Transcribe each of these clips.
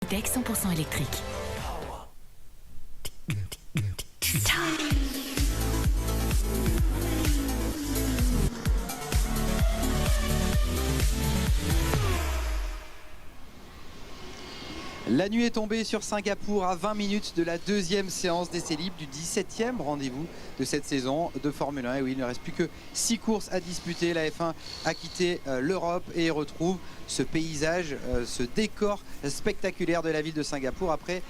Tech 100% électrique. La nuit est tombée sur Singapour à 20 minutes de la deuxième séance d'essai libre du 17e rendez-vous de cette saison de Formule 1. Et oui, il ne reste plus que 6 courses à disputer. La F1 a quitté l'Europe et retrouve ce paysage, ce décor spectaculaire de la ville de Singapour après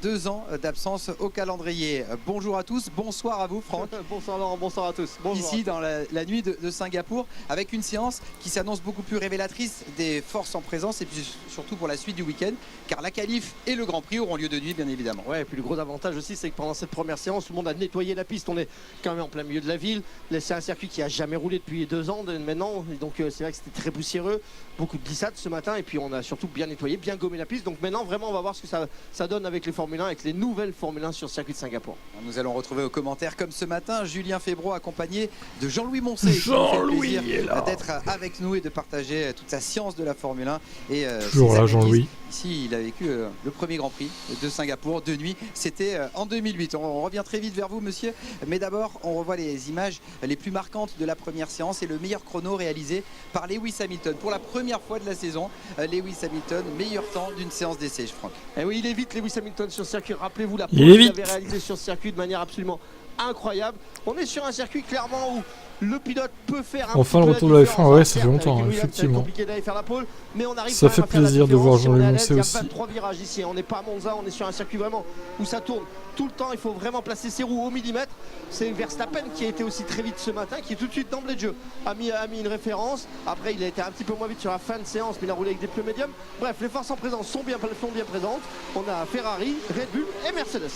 2 ans d'absence au calendrier. Bonjour à tous, bonsoir à vous Franck. Bonsoir Laurent, bonsoir à tous. Bonjour Ici dans la nuit de Singapour avec une séance qui s'annonce beaucoup plus révélatrice des forces en présence et puis surtout pour la suite du week-end car la qualif et le Grand Prix auront lieu de nuit bien évidemment. Ouais, et puis le gros avantage aussi c'est que pendant cette première séance tout le monde a nettoyé la piste. On est quand même en plein milieu de la ville. C'est un circuit qui a jamais roulé depuis 2 ans maintenant, donc c'est vrai que c'était très poussiéreux, beaucoup de glissades ce matin et puis on a surtout bien nettoyé, bien gommé la piste. Donc maintenant vraiment on va voir ce que ça donne avec les Formule 1, avec les nouvelles Formule 1 sur le circuit de Singapour. Nous allons retrouver aux commentaires comme ce matin Julien Febro accompagné de Jean-Louis Moncey. Jean-Louis est là d'être avec nous et de partager toute sa science de la Formule 1 et toujours là Jean-Louis. Ici il a vécu le premier Grand Prix de Singapour de nuit, c'était en 2008. On revient très vite vers vous monsieur, mais d'abord on revoit les images les plus marquantes de la première séance et le meilleur chrono réalisé par Lewis Hamilton. Pour la première fois de la saison, Lewis Hamilton, meilleur temps d'une séance d'essai, Franck. Et oui, il est vite Lewis Hamilton sur le circuit. Rappelez-vous la pole qu'il avait réalisée sur le circuit de manière absolument incroyable. On est sur un circuit clairement où le pilote peut faire un enfin le retour de la F1, ouais, ça fait longtemps, effectivement. Compliqué d'aller faire la pole, mais on arrive ça fait plaisir de voir Jean-Louis Moncey aussi. Il y a 23 virages ici, on n'est pas à Monza, on est sur un circuit vraiment où ça tourne tout le temps. Il faut vraiment placer ses roues au millimètre. C'est Verstappen qui a été aussi très vite ce matin, qui est tout de suite d'emblée de jeu a mis une référence. Après il a été un petit peu moins vite sur la fin de séance, mais il a roulé avec des pneus médiums. Bref, les forces en présence sont bien présentes. On a Ferrari, Red Bull et Mercedes.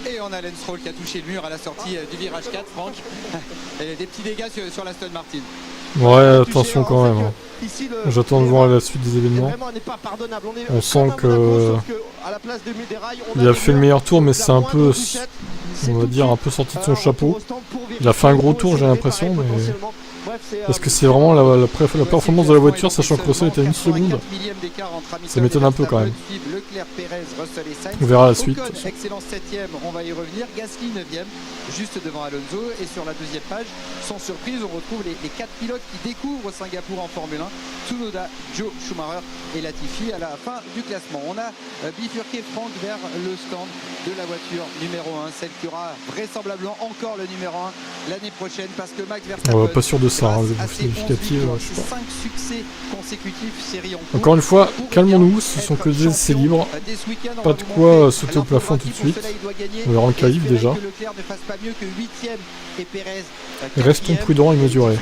Et on a Lance Stroll qui a touché le mur à la sortie du virage 4, Franck. Et des petits dégâts sur l'Aston Martin. Ouais, attention quand même. Hein. J'attends de voir la suite des événements. On sent que il a fait le meilleur tour, mais c'est un peu, on va dire, un peu sorti de son chapeau. Il a fait un gros tour, j'ai l'impression, mais est-ce que c'est vraiment la performance de la voiture, sachant que Russell était à 1 seconde? Ça m'étonne un peu quand même. On verra la suite. Excellent 7ème, on va y revenir. Gasly 9ème, juste devant Alonso. Et sur la deuxième page, sans surprise, on retrouve les 4 pilotes qui découvrent Singapour en Formule 1. Tsunoda, Joe Schumacher et Latifi à la fin du classement. On a bifurqué Franck vers le stand de la voiture numéro 1, celle qui aura vraisemblablement encore le numéro 1 l'année prochaine, parce que Max Verstappen, pas sûr de ça, hein, les significatifs, je sais pas. 5 succès consécutifs, série en cours. Encore une fois, calmons-nous, ce sont que des essais libres. Pas de quoi sauter au plafond tout de suite. On verra en qualif déjà. Restons prudents et mesurés.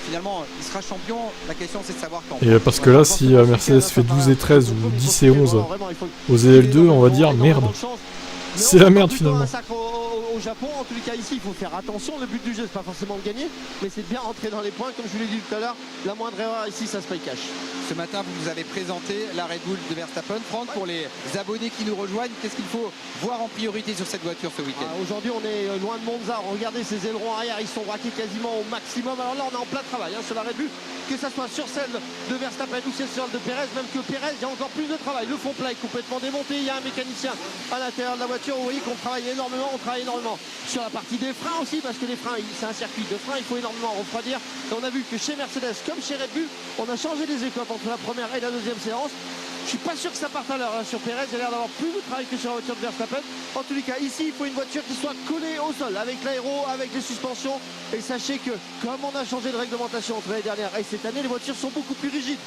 Finalement, il sera champion. La question c'est de savoir quand. Et parce que là, si Mercedes fait 12 et 13 ou 10 et 11 aux EL2, on va dire merde. C'est la merde finalement. Au Japon, en tous les cas ici, il faut faire attention. Le but du jeu, c'est pas forcément de gagner, mais c'est de bien rentrer dans les points. Comme je vous l'ai dit tout à l'heure, la moindre erreur ici, ça se paye cash. Ce matin, vous nous avez présenté la Red Bull de Verstappen. Franck, pour les abonnés qui nous rejoignent, qu'est-ce qu'il faut voir en priorité sur cette voiture ce week-end? Aujourd'hui, on est loin de Monza. Regardez ces ailerons arrière, ils sont braqués quasiment au maximum. Alors là, on est en plein travail sur la Red Bull, que ça soit sur celle de Verstappen ou celle de Perez. Même que Perez, il y a encore plus de travail. Le fond plat est complètement démonté. Il y a un mécanicien à l'intérieur de la voiture. Vous voyez qu'on travaille énormément. On travaille énormément sur la partie des freins aussi, parce que les freins, c'est un circuit de freins, il faut énormément refroidir. Et on a vu que chez Mercedes comme chez Red Bull, on a changé les écopes entre la première et la deuxième séance. Je suis pas sûr que ça parte à l'heure sur Perez. Il a l'air d'avoir plus de travail que sur la voiture de Verstappen. En tous les cas, ici, il faut une voiture qui soit collée au sol, avec l'aéro, avec les suspensions. Et sachez que, comme on a changé de réglementation entre l'année dernière et cette année, les voitures sont beaucoup plus rigides.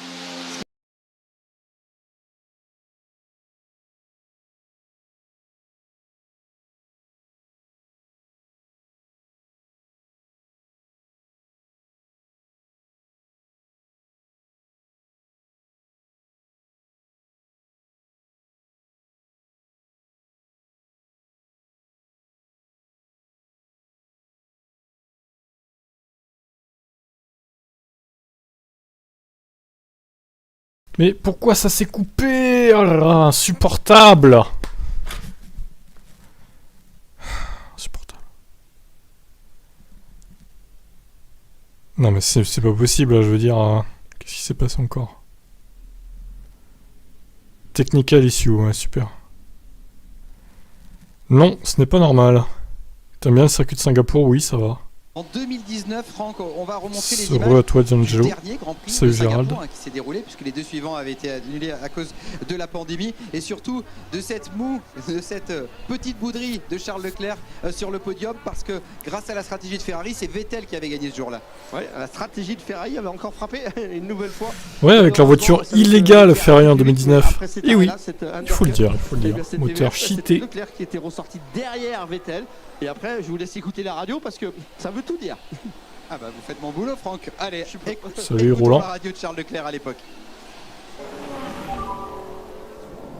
Mais pourquoi ça s'est coupé? Oh là là, insupportable! Insupportable. Non mais c'est pas possible, là, je veux dire... qu'est-ce qui s'est passé encore? Technical issue, ouais, super. Non, ce n'est pas normal. T'aimes bien le circuit de Singapour? Oui, ça va. En 2019, Franck, on va remontrer les Heureux à images toi, du D'Angelo. dernier Grand Prix Salut, de Singapour Gérald. qui s'est déroulé, puisque les deux suivants avaient été annulés à cause de la pandémie, et surtout de cette petite bouderie de Charles Leclerc sur le podium, parce que grâce à la stratégie de Ferrari, c'est Vettel qui avait gagné ce jour-là. Ouais, la stratégie de Ferrari avait encore frappé une nouvelle fois. Ouais, avec leur voiture illégale Ferrari en 2019. Et oui, il faut le dire, moteur cheaté. Leclerc qui était ressorti derrière Vettel. Et après, je vous laisse écouter la radio parce que ça veut tout dire. Ah bah vous faites mon boulot, Franck. Allez, salut écoutons Roland. La radio de Charles Leclerc à l'époque.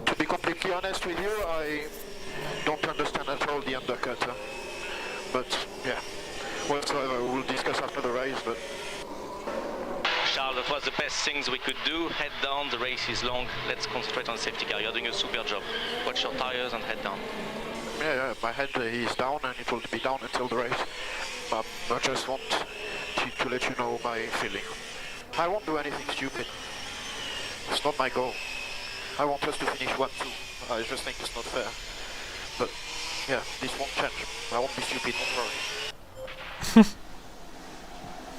To be completely honest with you, I don't understand at all the undercut. But yeah, whatsoever, we'll discuss after the race. But Charles, that was the best things we could do. Head down, the race is long. Let's concentrate on safety car. You're doing a super job. Watch your tires and head down. yeah, my head is down and it will be down until the race. I just want to let you know my feeling. I won't do anything stupid. It's not my goal. I want us to finish 1-2. I just think it's not fair. But yeah, this won't change. I won't be stupid, don't worry.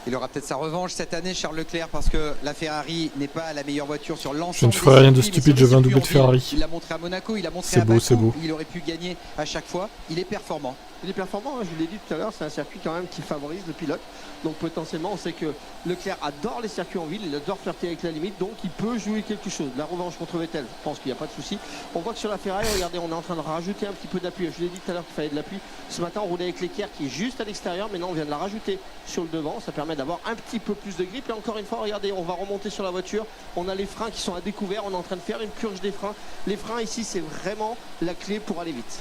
Il aura peut-être sa revanche cette année, Charles Leclerc, parce que la Ferrari n'est pas la meilleure voiture sur l'ensemble. Je ne ferai rien de stupide, je veux un doublé de Ferrari. Il l'a montré à Monaco, il a montré à Bakou, il aurait pu gagner à chaque fois. Il est performant. Il est performant, je vous l'ai dit tout à l'heure, c'est un circuit quand même qui favorise le pilote. Donc potentiellement, on sait que Leclerc adore les circuits en ville, il adore flirter avec la limite, donc il peut jouer quelque chose. La revanche contre Vettel, je pense qu'il n'y a pas de souci. On voit que sur la Ferrari, regardez, on est en train de rajouter un petit peu d'appui. Je vous l'ai dit tout à l'heure qu'il fallait de l'appui. Ce matin, on roulait avec l'équerre qui est juste à l'extérieur, mais non, on vient de la rajouter sur le devant. Ça permet d'avoir un petit peu plus de grip. Et encore une fois, regardez, on va remonter sur la voiture. On a les freins qui sont à découvert, on est en train de faire une purge des freins. Les freins ici, c'est vraiment la clé pour aller vite.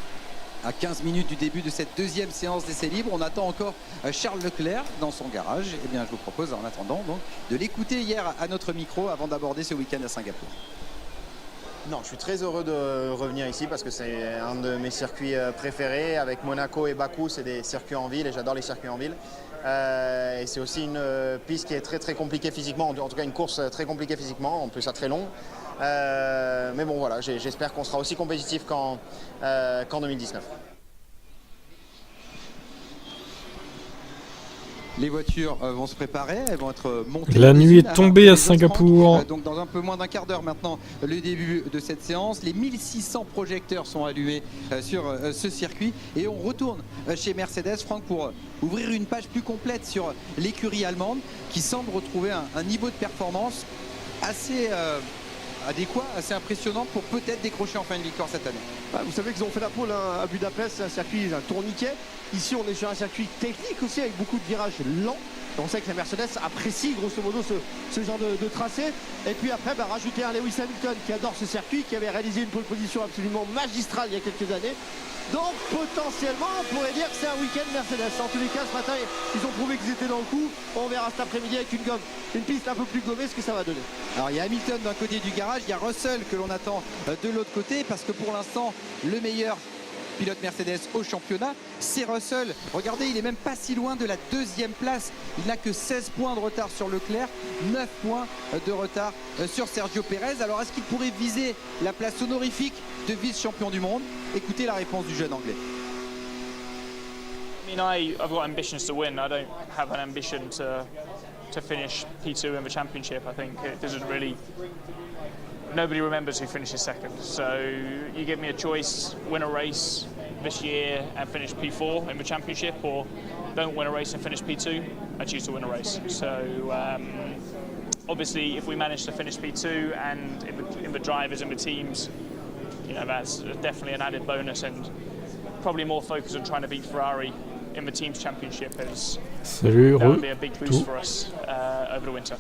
À 15 minutes du début de cette deuxième séance d'essai libre, on attend encore Charles Leclerc dans son garage. Eh bien, je vous propose en attendant donc, de l'écouter hier à notre micro avant d'aborder ce week-end à Singapour. Non, je suis très heureux de revenir ici parce que c'est un de mes circuits préférés. Avec Monaco et Bakou, c'est des circuits en ville et j'adore les circuits en ville. Et c'est aussi une piste qui est très compliquée physiquement, en tout cas une course très compliquée physiquement, en plus ça très long. Mais bon voilà, j'espère qu'on sera aussi compétitif qu'en 2019. Les voitures vont se préparer, elles vont être montées. La nuit est tombée à Singapour. Donc dans un peu moins d'un quart d'heure maintenant, le début de cette séance. Les 1600 projecteurs sont allumés sur ce circuit. Et on retourne chez Mercedes, Franck, pour ouvrir une page plus complète sur l'écurie allemande qui semble retrouver un niveau de performance assez adéquat, assez impressionnant pour peut-être décrocher enfin une victoire cette année. Vous savez qu'ils ont fait la pole à Budapest, c'est un circuit, un tourniquet. Ici, on est sur un circuit technique aussi avec beaucoup de virages lents. On sait que la Mercedes apprécie grosso modo ce genre de tracé. Et puis après, rajouter un Lewis Hamilton qui adore ce circuit, qui avait réalisé une pole position absolument magistrale il y a quelques années. Donc potentiellement, on pourrait dire que c'est un week-end Mercedes. En tous les cas, ce matin, ils ont prouvé qu'ils étaient dans le coup. On verra cet après-midi avec une piste un peu plus gommée ce que ça va donner. Alors il y a Hamilton d'un côté du garage, il y a Russell que l'on attend de l'autre côté, parce que pour l'instant, le meilleur pilote Mercedes au championnat, c'est Russell. Regardez, il est même pas si loin de la deuxième place. Il n'a que 16 points de retard sur Leclerc, 9 points de retard sur Sergio Pérez. Alors est-ce qu'il pourrait viser la place honorifique de vice-champion du monde? Écoutez la réponse du jeune anglais. I mean, I've got ambitions to win. I don't have an ambition to finish P2 in the championship. I think it doesn't really. Nobody remembers who finishes second. So you give me a choice: win a race this year and finish P4 in the championship, or don't win a race and finish P2. I choose to win a race. So obviously, if we manage to finish P2 and in the drivers and the teams, you know, that's definitely an added bonus, and probably more focus on trying to beat Ferrari in the team's championship, as that would be a big boost for us over the winter.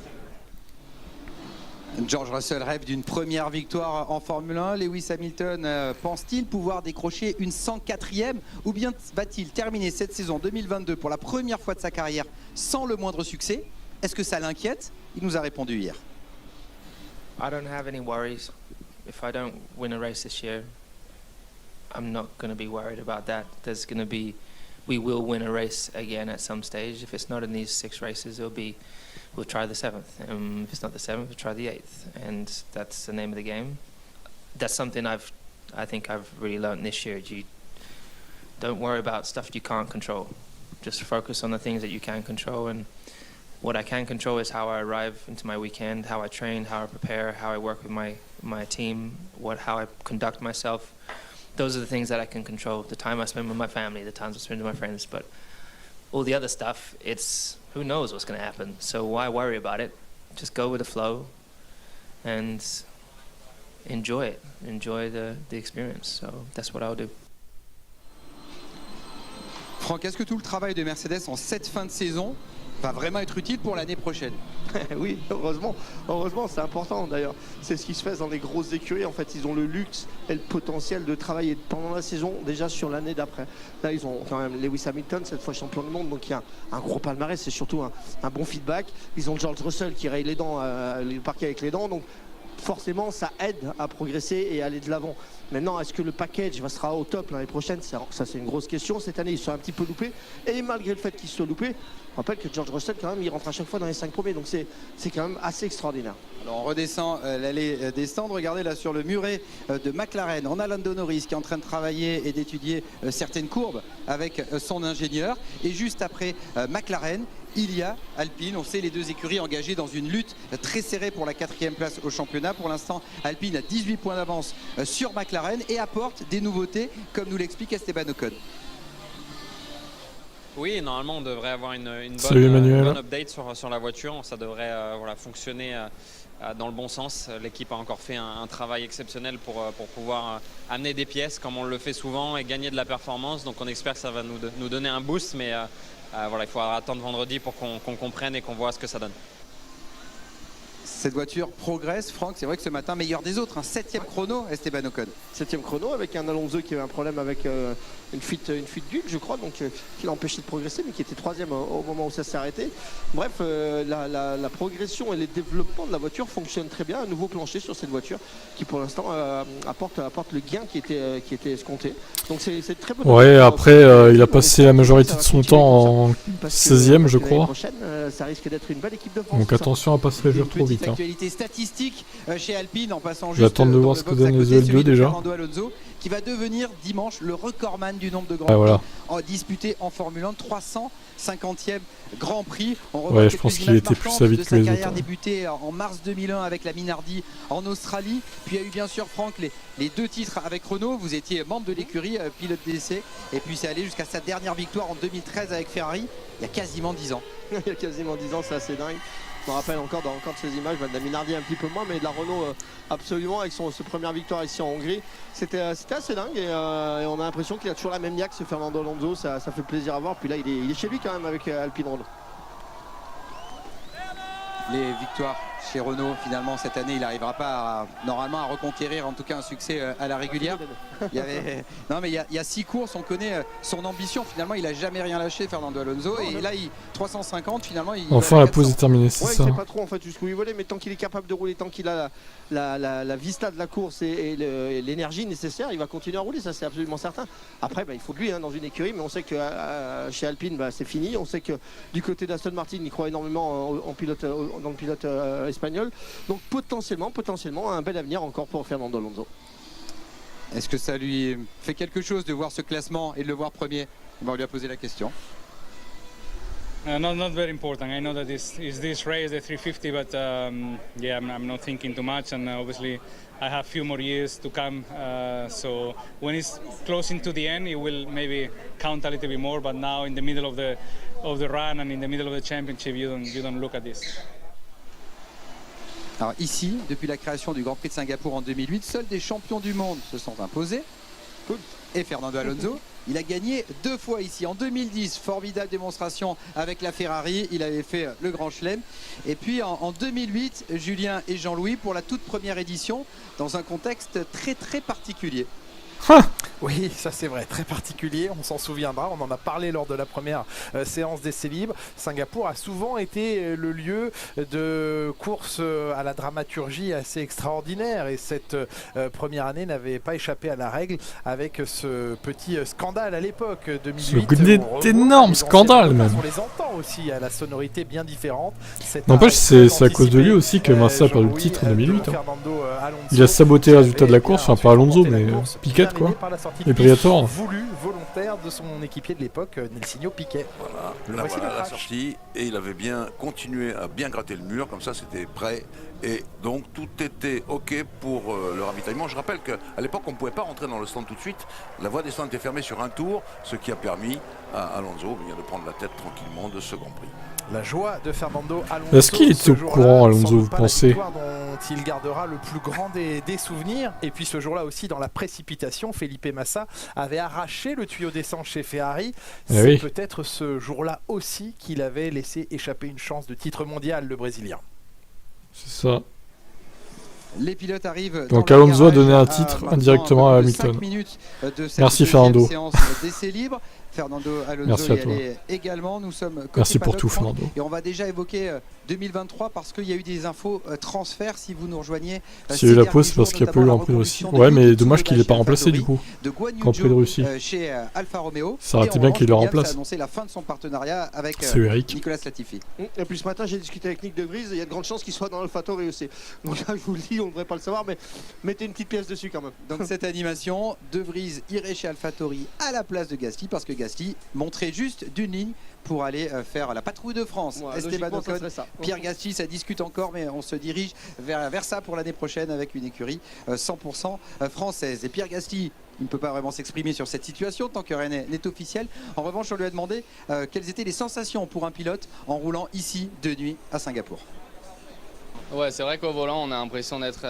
George Russell rêve d'une première victoire en Formule 1. Lewis Hamilton pense-t-il pouvoir décrocher une 104e, ou bien va-t-il terminer cette saison 2022 pour la première fois de sa carrière sans le moindre succès? Est-ce que ça l'inquiète? Il nous a répondu hier. I don't have any worries. If I don't win a race this year, I'm not going to be worried about that. We will win a race again at some stage. If it's not in these 6 races, we'll try the 7th. If it's not the 7th, we'll try the 8th. And that's the name of the game. that's something I think I've really learned this year. You don't worry about stuff you can't control. Just focus on the things that you can control, and what I can control is how I arrive into my weekend, how I train, how I prepare, how I work with my team, how I conduct myself. Those are the things that I can control. The time I spend with my family, the times I spend with my friends, but all the other stuff, it's who knows what's going to happen. So why worry about it? Just go with the flow and enjoy it. Enjoy the experience. So that's what I'll do. Franck, est-ce que tout le travail de Mercedes en cette fin de saison va vraiment être utile pour l'année prochaine? Oui, heureusement, c'est important d'ailleurs. C'est ce qui se fait dans les grosses écuries. En fait, ils ont le luxe et le potentiel de travailler pendant la saison, déjà sur l'année d'après. Là, ils ont quand même Lewis Hamilton, cette fois champion du monde, donc il y a un gros palmarès, c'est surtout un bon feedback. Ils ont George Russell qui raye les dents, le parquet avec les dents, donc forcément ça aide à progresser et à aller de l'avant. Maintenant, est-ce que le package sera au top l'année prochaine? Ça c'est une grosse question. Cette année ils sont un petit peu loupés, et malgré le fait qu'ils se soient loupés, je rappelle que George Russell quand même il rentre à chaque fois dans les 5 premiers, donc c'est quand même assez extraordinaire. Alors on redescend l'allée des stands, regardez là sur le muret de McLaren, on a Lando Norris qui est en train de travailler et d'étudier certaines courbes avec son ingénieur, et juste après McLaren, il y a Alpine. On sait les deux écuries engagées dans une lutte très serrée pour la 4e place au championnat. Pour l'instant, Alpine a 18 points d'avance sur McLaren et apporte des nouveautés, comme nous l'explique Esteban Ocon. Oui, normalement on devrait avoir une bonne update sur la voiture. Ça devrait fonctionner dans le bon sens. L'équipe a encore fait un travail exceptionnel pour pouvoir amener des pièces comme on le fait souvent et gagner de la performance. Donc on espère que ça va nous donner un boost, mais il faudra attendre vendredi pour qu'on comprenne et qu'on voit ce que ça donne. Cette voiture progresse, Franck, c'est vrai que ce matin, meilleur des autres, un 7e chrono, Esteban Ocon. 7e chrono avec un Alonso qui avait un problème avec une fuite d'huile, je crois, donc qui l'a empêché de progresser, mais qui était 3e au moment où ça s'est arrêté. Bref, la progression et les développements de la voiture fonctionnent très bien. Un nouveau plancher sur cette voiture qui pour l'instant apporte le gain qui était escompté. Donc c'est très bon. Ouais, après il a passé la majorité de son temps en 16e, je crois. Ça risque d'être une belle équipe de France. Donc attention à pas se réjouir trop vite. Actualité statistique chez Alpine en passant juste j'attends de voir ce que donne les L2 déjà. Fernando Alonso qui va devenir dimanche le recordman du nombre de grands prix disputés en Formule 1, 350e Grand Prix. On revoit je pense qu'il était plus vite que les autres. Sa carrière débutée en mars 2001 avec la Minardi en Australie. Puis il y a eu bien sûr Franck les 2 titres avec Renault. Vous étiez membre de l'écurie, pilote d'essai. Et puis c'est allé jusqu'à sa dernière victoire en 2013 avec Ferrari, il y a quasiment 10 ans. Il y a quasiment 10 ans, c'est assez dingue. Je me rappelle encore de ces images, de la Minardi un petit peu moins, mais de la Renault absolument, avec sa première victoire ici en Hongrie. C'était assez dingue, et on a l'impression qu'il a toujours la même niaque, ce Fernando Alonso. Ça fait plaisir à voir. Puis là il est chez lui quand même avec Alpine Renault. Les victoires chez Renault, finalement cette année il n'arrivera pas normalement à reconquérir en tout cas un succès à la régulière. Il y a 6 courses, on connaît son ambition. Finalement il n'a jamais rien lâché, Fernando Alonso, et là 350 finalement. Enfin la pause est terminée, c'est ça. Il ne sait pas trop en fait jusqu'où il volait, mais tant qu'il est capable de rouler, tant qu'il a la vista de la course et l'énergie nécessaire, il va continuer à rouler, ça c'est absolument certain. Après il faut de lui dans une écurie, mais on sait que chez Alpine c'est fini. On sait que du côté d'Aston Martin il croit énormément dans le pilote espagnol, donc potentiellement un bel avenir encore pour Fernando Alonso. Est-ce que ça lui fait quelque chose de voir ce classement et de le voir premier? On lui a posé la question. Not very important. I know that this race, the 350, but I'm not thinking too much, and obviously I have a few more years to come. So when it's closing to the end, it will maybe count a little bit more. But now, in the middle of the run and in the middle of the championship, you don't look at this. Alors ici, depuis la création du Grand Prix de Singapour en 2008, seuls des champions du monde se sont imposés. Et Fernando Alonso, il a gagné 2 fois ici. En 2010, formidable démonstration avec la Ferrari, il avait fait le Grand Chelem. Et puis en 2008, Julien et Jean-Louis pour la toute première édition, dans un contexte très très particulier. Oui, ça c'est vrai, très particulier, on s'en souviendra, on en a parlé lors de la première séance d'essais libres. Singapour a souvent été le lieu de courses à la dramaturgie assez extraordinaire et cette première année n'avait pas échappé à la règle avec ce petit scandale à l'époque, 2008. D'énormes scandales même. On les entend aussi à la sonorité bien différente. N'empêche, c'est à cause de lui aussi que Massa a perdu le titre en 2008. Il a saboté le résultat de la course, enfin pas Alonso, mais Piquet quoi. Et Briatore. Voulu, volontaire de son équipier de l'époque, Nelsinho Piquet. Voilà, la sortie, et il avait bien continué à bien gratter le mur, comme ça c'était prêt. Et donc tout était ok pour le ravitaillement. Je rappelle qu'à l'époque on ne pouvait pas rentrer dans le stand tout de suite. La voie des stands était fermée sur un tour, ce qui a permis à Alonso de prendre la tête tranquillement de ce Grand Prix. La joie de Fernando Alonso. Est-ce qu'il était au courant, Alonso, vous pensez? Dont il gardera le plus grand des souvenirs. Et puis ce jour-là aussi, dans la précipitation, Felipe Massa avait arraché le tuyau d'essence chez Ferrari. C'est peut-être ce jour-là aussi qu'il avait laissé échapper une chance de titre mondial, le Brésilien. C'est ça. Les pilotes arrivent. Donc Alonso a donné un titre indirectement à Hamilton. Merci Fernando. D'essai libre. Fernando Alonso y allait également. Nous sommes Merci pour tout, Fernando. Et on va déjà évoquer 2023 parce qu'il y a eu des infos transferts si vous nous rejoignez. S'il y a eu la pause, c'est parce qu'il n'y a pas eu le Grand Prix de Russie. Ouais, mais dommage qu'il n'ait pas remplacé du coup. Grand Prix de Russie. Chez Alfa Romeo. Ça aurait été bien qu'il le remplace. Il a annoncé la fin de son partenariat avec Nicolas Latifi. Et puis ce matin, j'ai discuté avec Nick De Vries. Il y a de grandes chances qu'il soit dans AlphaTauri aussi. Donc là, je vous le dis, on ne devrait pas le savoir, mais mettez une petite pièce dessus quand même. Donc cette animation, De Vries irait chez AlphaTauri à la place de Gasly parce que Gasly montrait juste d'une ligne pour aller faire la patrouille de France. Esteban Ocon, Pierre Gasly, ça discute encore, mais on se dirige vers ça pour l'année prochaine avec une écurie 100% française. Et Pierre Gasly, il ne peut pas vraiment s'exprimer sur cette situation tant que rien n'est officiel. En revanche, on lui a demandé quelles étaient les sensations pour un pilote en roulant ici de nuit à Singapour. Ouais, c'est vrai qu'au volant, on a l'impression d'être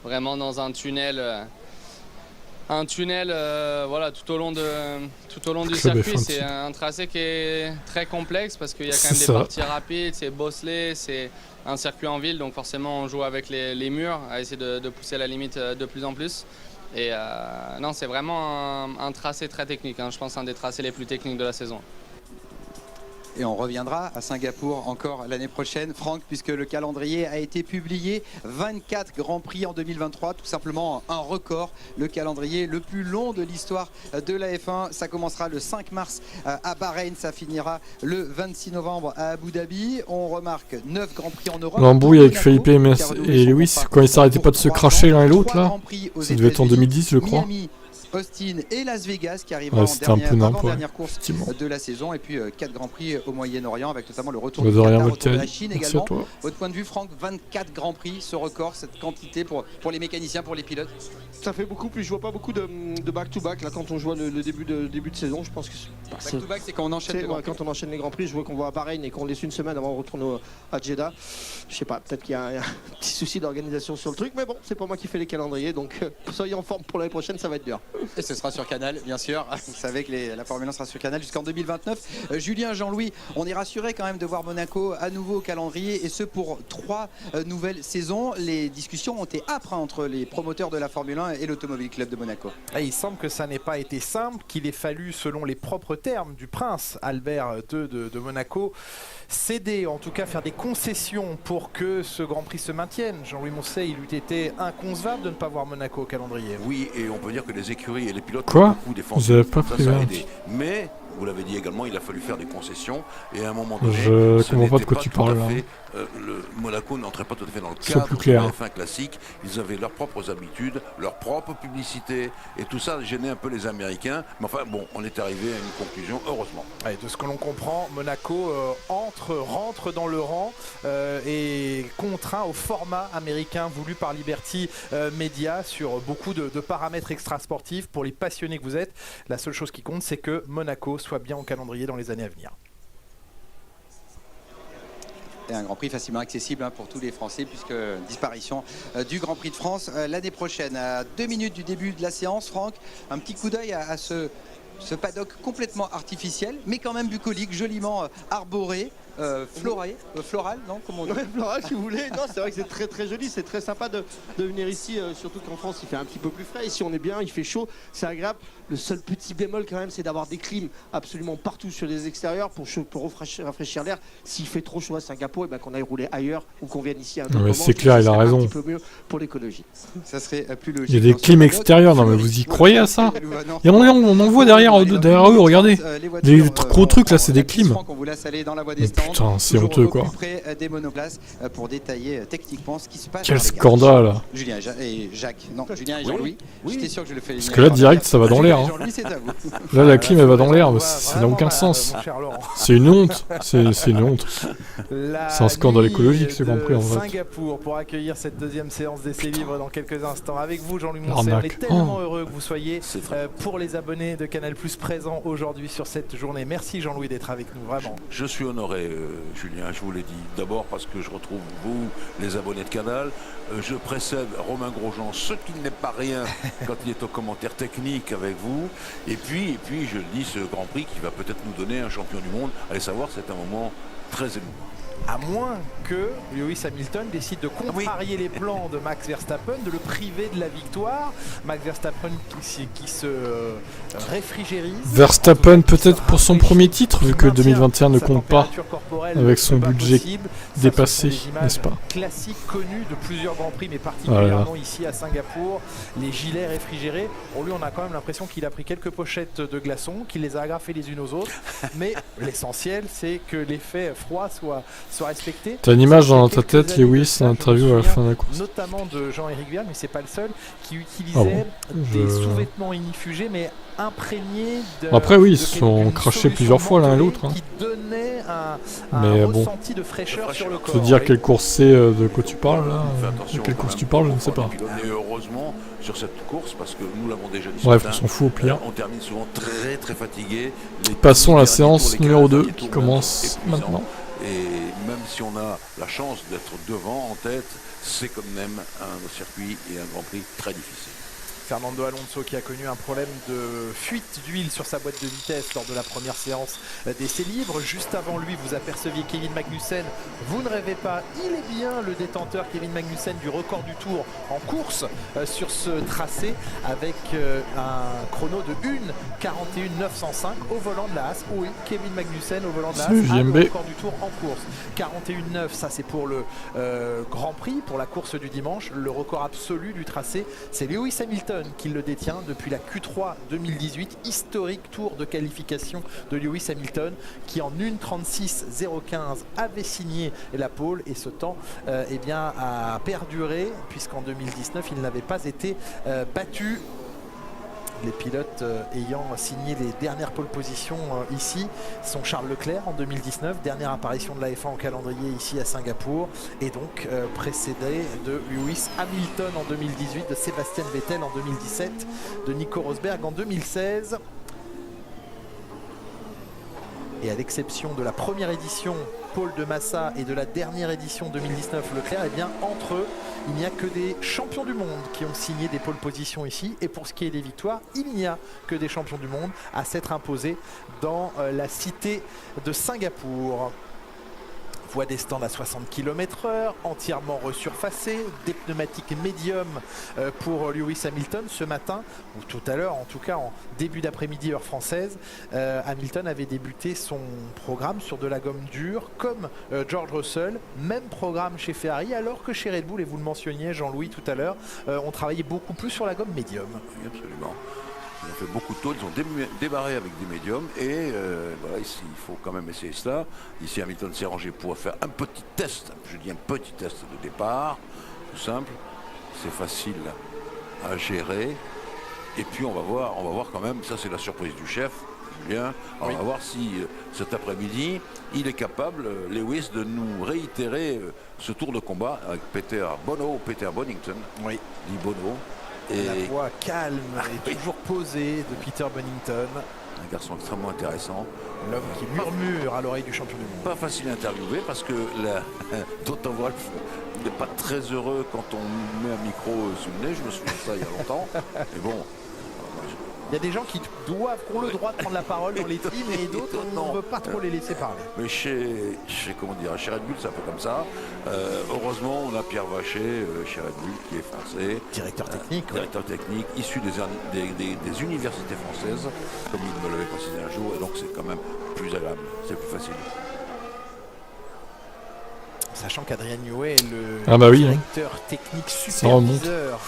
vraiment dans un tunnel. Voilà, tout au long du circuit. C'est un tracé qui est très complexe parce qu'il y a quand même des parties rapides, c'est bosselé, c'est un circuit en ville, donc forcément on joue avec les murs à essayer de pousser la limite de plus en plus. Et non, c'est vraiment un tracé très technique, hein. Je pense un des tracés les plus techniques de la saison. Et on reviendra à Singapour encore l'année prochaine, Franck, puisque le calendrier a été publié. 24 Grands Prix en 2023, tout simplement un record. Le calendrier le plus long de l'histoire de la F1. Ça commencera le 5 mars à Bahreïn, ça finira le 26 novembre à Abu Dhabi. On remarque 9 Grands Prix en Europe. L'embrouille avec Felipe et Lewis, quand ils s'arrêtaient pas de se cracher l'un et l'autre, là, ça devait être en 2010, je crois. Austin et Las Vegas qui arriveront en dernière course de la saison, et puis 4 Grands Prix au Moyen-Orient avec notamment le retour de la Chine également. Votre point de vue, Franck, 24 Grands Prix, ce record, cette quantité pour les mécaniciens, pour les pilotes? Ça fait beaucoup, puis je vois pas beaucoup de back-to-back là quand on voit le début de saison. Je pense que back-to-back, c'est quand on enchaîne quand on enchaîne les Grands Prix. Je vois qu'on va à Bahreïn et qu'on laisse une semaine avant de retourner à Jeddah. Je sais pas, peut-être qu'il y a un petit souci d'organisation sur le truc, mais bon, c'est pas moi qui fais les calendriers, donc soyez en forme pour l'année prochaine, ça va être dur. Et ce sera sur Canal, bien sûr. Vous savez que la Formule 1 sera sur Canal jusqu'en 2029. Julien, Jean-Louis, on est rassuré quand même de voir Monaco à nouveau au calendrier, et ce pour 3 nouvelles saisons. Les discussions ont été âpres entre les promoteurs de la Formule 1 et l'Automobile Club de Monaco. Et il semble que ça n'ait pas été simple, qu'il ait fallu, selon les propres termes du prince Albert II de Monaco, céder, en tout cas faire des concessions pour que ce Grand Prix se maintienne. Jean-Louis Moncey, il eût été inconcevable de ne pas voir Monaco au calendrier. Oui, et on peut dire que les écuries et les pilotes ont beaucoup défendu. Vous avez pas pris ça a aidé. Mais vous l'avez dit également, il a fallu faire des concessions, et à un moment donné, je comprends pas de quoi tu parles là. Le Monaco n'entrait pas tout à fait dans le cadre de la F1 classique. Ils avaient leurs propres habitudes, leur propre publicité, et tout ça gênait un peu les Américains. Mais enfin bon, on est arrivé à une conclusion, heureusement. Allez, de ce que l'on comprend, Monaco rentre dans le rang et contraint au format américain voulu par Liberty Media sur beaucoup de paramètres extrasportifs. Pour les passionnés que vous êtes, la seule chose qui compte, c'est que Monaco soit bien au calendrier dans les années à venir. Et un Grand Prix facilement accessible pour tous les Français, puisque disparition du Grand Prix de France l'année prochaine. À 2 minutes du début de la séance, Franck, un petit coup d'œil à ce paddock complètement artificiel, mais quand même bucolique, joliment arboré. floral, non, comme on dit. Ouais, floral si vous voulez. Non, c'est vrai que c'est très très joli, c'est très sympa de venir ici, surtout qu'en France il fait un petit peu plus frais. Ici on est bien, il fait chaud, c'est agréable. Le seul petit bémol quand même, c'est d'avoir des clims absolument partout sur les extérieurs pour rafraîchir l'air. S'il fait trop chaud à Singapour, et ben qu'on aille rouler ailleurs ou qu'on vienne ici à un autre moment. C'est clair, il a raison. Un petit peu mieux pour l'écologie. Ça serait plus logique. Il y a des clims extérieurs, non mais vous y croyez à ça? Et on en voit derrière eux, regardez. Des gros trucs là, c'est des clims. Mais putain, c'est honteux quoi. Des monoplaces pour détailler techniquement ce qui se passe. Quel scandale. Julien et Jacques, non, Julien et Jean-Louis. J'étais sûr que je le fais. Parce que là, direct, ça va dans l'air. Là, la clim, elle va dans l'air, mais ça n'a aucun sens. C'est une honte. C'est une honte. C'est un scandale écologique, c'est compris en fait. Singapour pour accueillir cette deuxième séance d'essais libres dans quelques instants. Avec vous, Jean-Louis Moncey, on est tellement heureux que vous soyez pour les abonnés de Canal+ présents aujourd'hui sur cette journée. Merci Jean-Louis d'être avec nous, vraiment. Je suis honoré, Julien, je vous l'ai dit. D'abord parce que je retrouve vous, les abonnés de Canal. Je précède Romain Grosjean, ce qui n'est pas rien quand il est au commentaire technique avec vous. Et puis je le dis, ce Grand Prix qui va peut-être nous donner un champion du monde. Allez savoir, c'est un moment très émouvant. À moins que Lewis Hamilton décide de contrarier les plans de Max Verstappen, de le priver de la victoire. Max Verstappen qui se réfrigérise. Verstappen peut-être pour son premier titre, vu que 2021 ne compte pas avec son budget dépassé, n'est-ce pas? Classique connu de plusieurs Grands Prix, mais particulièrement ici à Singapour. Les gilets réfrigérés. Pour lui, on a quand même l'impression qu'il a pris quelques pochettes de glaçons, qu'il les a agrafées les unes aux autres. Mais l'essentiel, c'est que l'effet froid soit respecté. T'as une image dans ta tête, Lewis, l'interview à la fin de la course. Notamment de Jean-Éric Vial, mais c'est pas le seul, qui utilisait des sous-vêtements inifugés, mais imprégnés de... Après oui, ils se sont crachés plusieurs fois l'un à l'autre. Qui donnait un ressenti de fraîcheur sur le corps. Te dire quelle course c'est, de quoi tu parles là, de quelle course tu parles, je ne sais pas. Et heureusement sur cette course, parce que nous l'avons déjà dit. Bref, on s'en fout au pire. On termine souvent très très fatigué. Passons à la séance numéro 2 qui commence maintenant. Et même si on a la chance d'être devant, en tête, c'est quand même un circuit et un Grand Prix très difficile. Fernando Alonso qui a connu un problème de fuite d'huile sur sa boîte de vitesse lors de la première séance d'essais libres. Juste avant lui, vous aperceviez Kevin Magnussen. Vous ne rêvez pas, il est bien le détenteur Kevin Magnussen du record du tour en course sur ce tracé avec un chrono de 1:41.905 au volant de la Haas. Oui, Kevin Magnussen au volant de la Haas a le record du tour en course. 41.9, ça c'est pour le Grand Prix, pour la course du dimanche. Le record absolu du tracé, c'est Lewis Hamilton qui le détient depuis la Q3 2018, historique tour de qualification de Lewis Hamilton qui en 1:36.015 avait signé la pole et ce temps eh bien, a perduré puisqu'en 2019 il n'avait pas été battu. Les pilotes ayant signé les dernières pole positions ici sont Charles Leclerc en 2019, dernière apparition de la F1 au calendrier ici à Singapour, et donc précédé de Lewis Hamilton en 2018, de Sébastien Vettel en 2017, de Nico Rosberg en 2016. Et à l'exception de la première édition Paul de Massa et de la dernière édition 2019 Leclerc, eh bien entre eux, il n'y a que des champions du monde qui ont signé des pole positions ici. Et pour ce qui est des victoires, il n'y a que des champions du monde à s'être imposés dans la cité de Singapour. Voie des stands à 60 km/h, entièrement resurfacée, des pneumatiques médium pour Lewis Hamilton ce matin, ou tout à l'heure, en tout cas en début d'après-midi heure française. Hamilton avait débuté son programme sur de la gomme dure, comme George Russell, même programme chez Ferrari, alors que chez Red Bull, et vous le mentionniez Jean-Louis tout à l'heure, on travaillait beaucoup plus sur la gomme médium. Oui, absolument. Ils ont fait beaucoup de taux, ils ont débarré avec des médiums et voilà, ici il faut quand même essayer cela. Ici Hamilton s'est rangé pour faire un petit test, je dis un petit test de départ, tout simple, c'est facile à gérer. Et puis on va voir quand même, ça c'est la surprise du chef, Julien, on va voir si cet après-midi il est capable, Lewis, de nous réitérer ce tour de combat avec Peter Bonington, dit Bono. Et la voix calme et toujours posée de Peter Bonington. Un garçon extrêmement intéressant. L'homme qui murmure à l'oreille du champion du monde. Pas facile à interviewer parce que Toto Wolff n'est pas très heureux quand on met un micro sous le nez. Je me souviens de ça il y a longtemps. Mais bon, Il y a des gens qui ont le droit de prendre la parole dans les teams et d'autres, on ne veut pas trop les laisser parler. Mais chez Red Bull, c'est un peu comme ça. Heureusement, on a Pierre Vacher chez Red Bull, qui est français. Directeur technique. Directeur technique, issu des universités françaises, comme il me l'avait précisé un jour, et donc c'est quand même plus agréable, c'est plus facile. Sachant qu'Adrien Newey est le directeur technique superviseur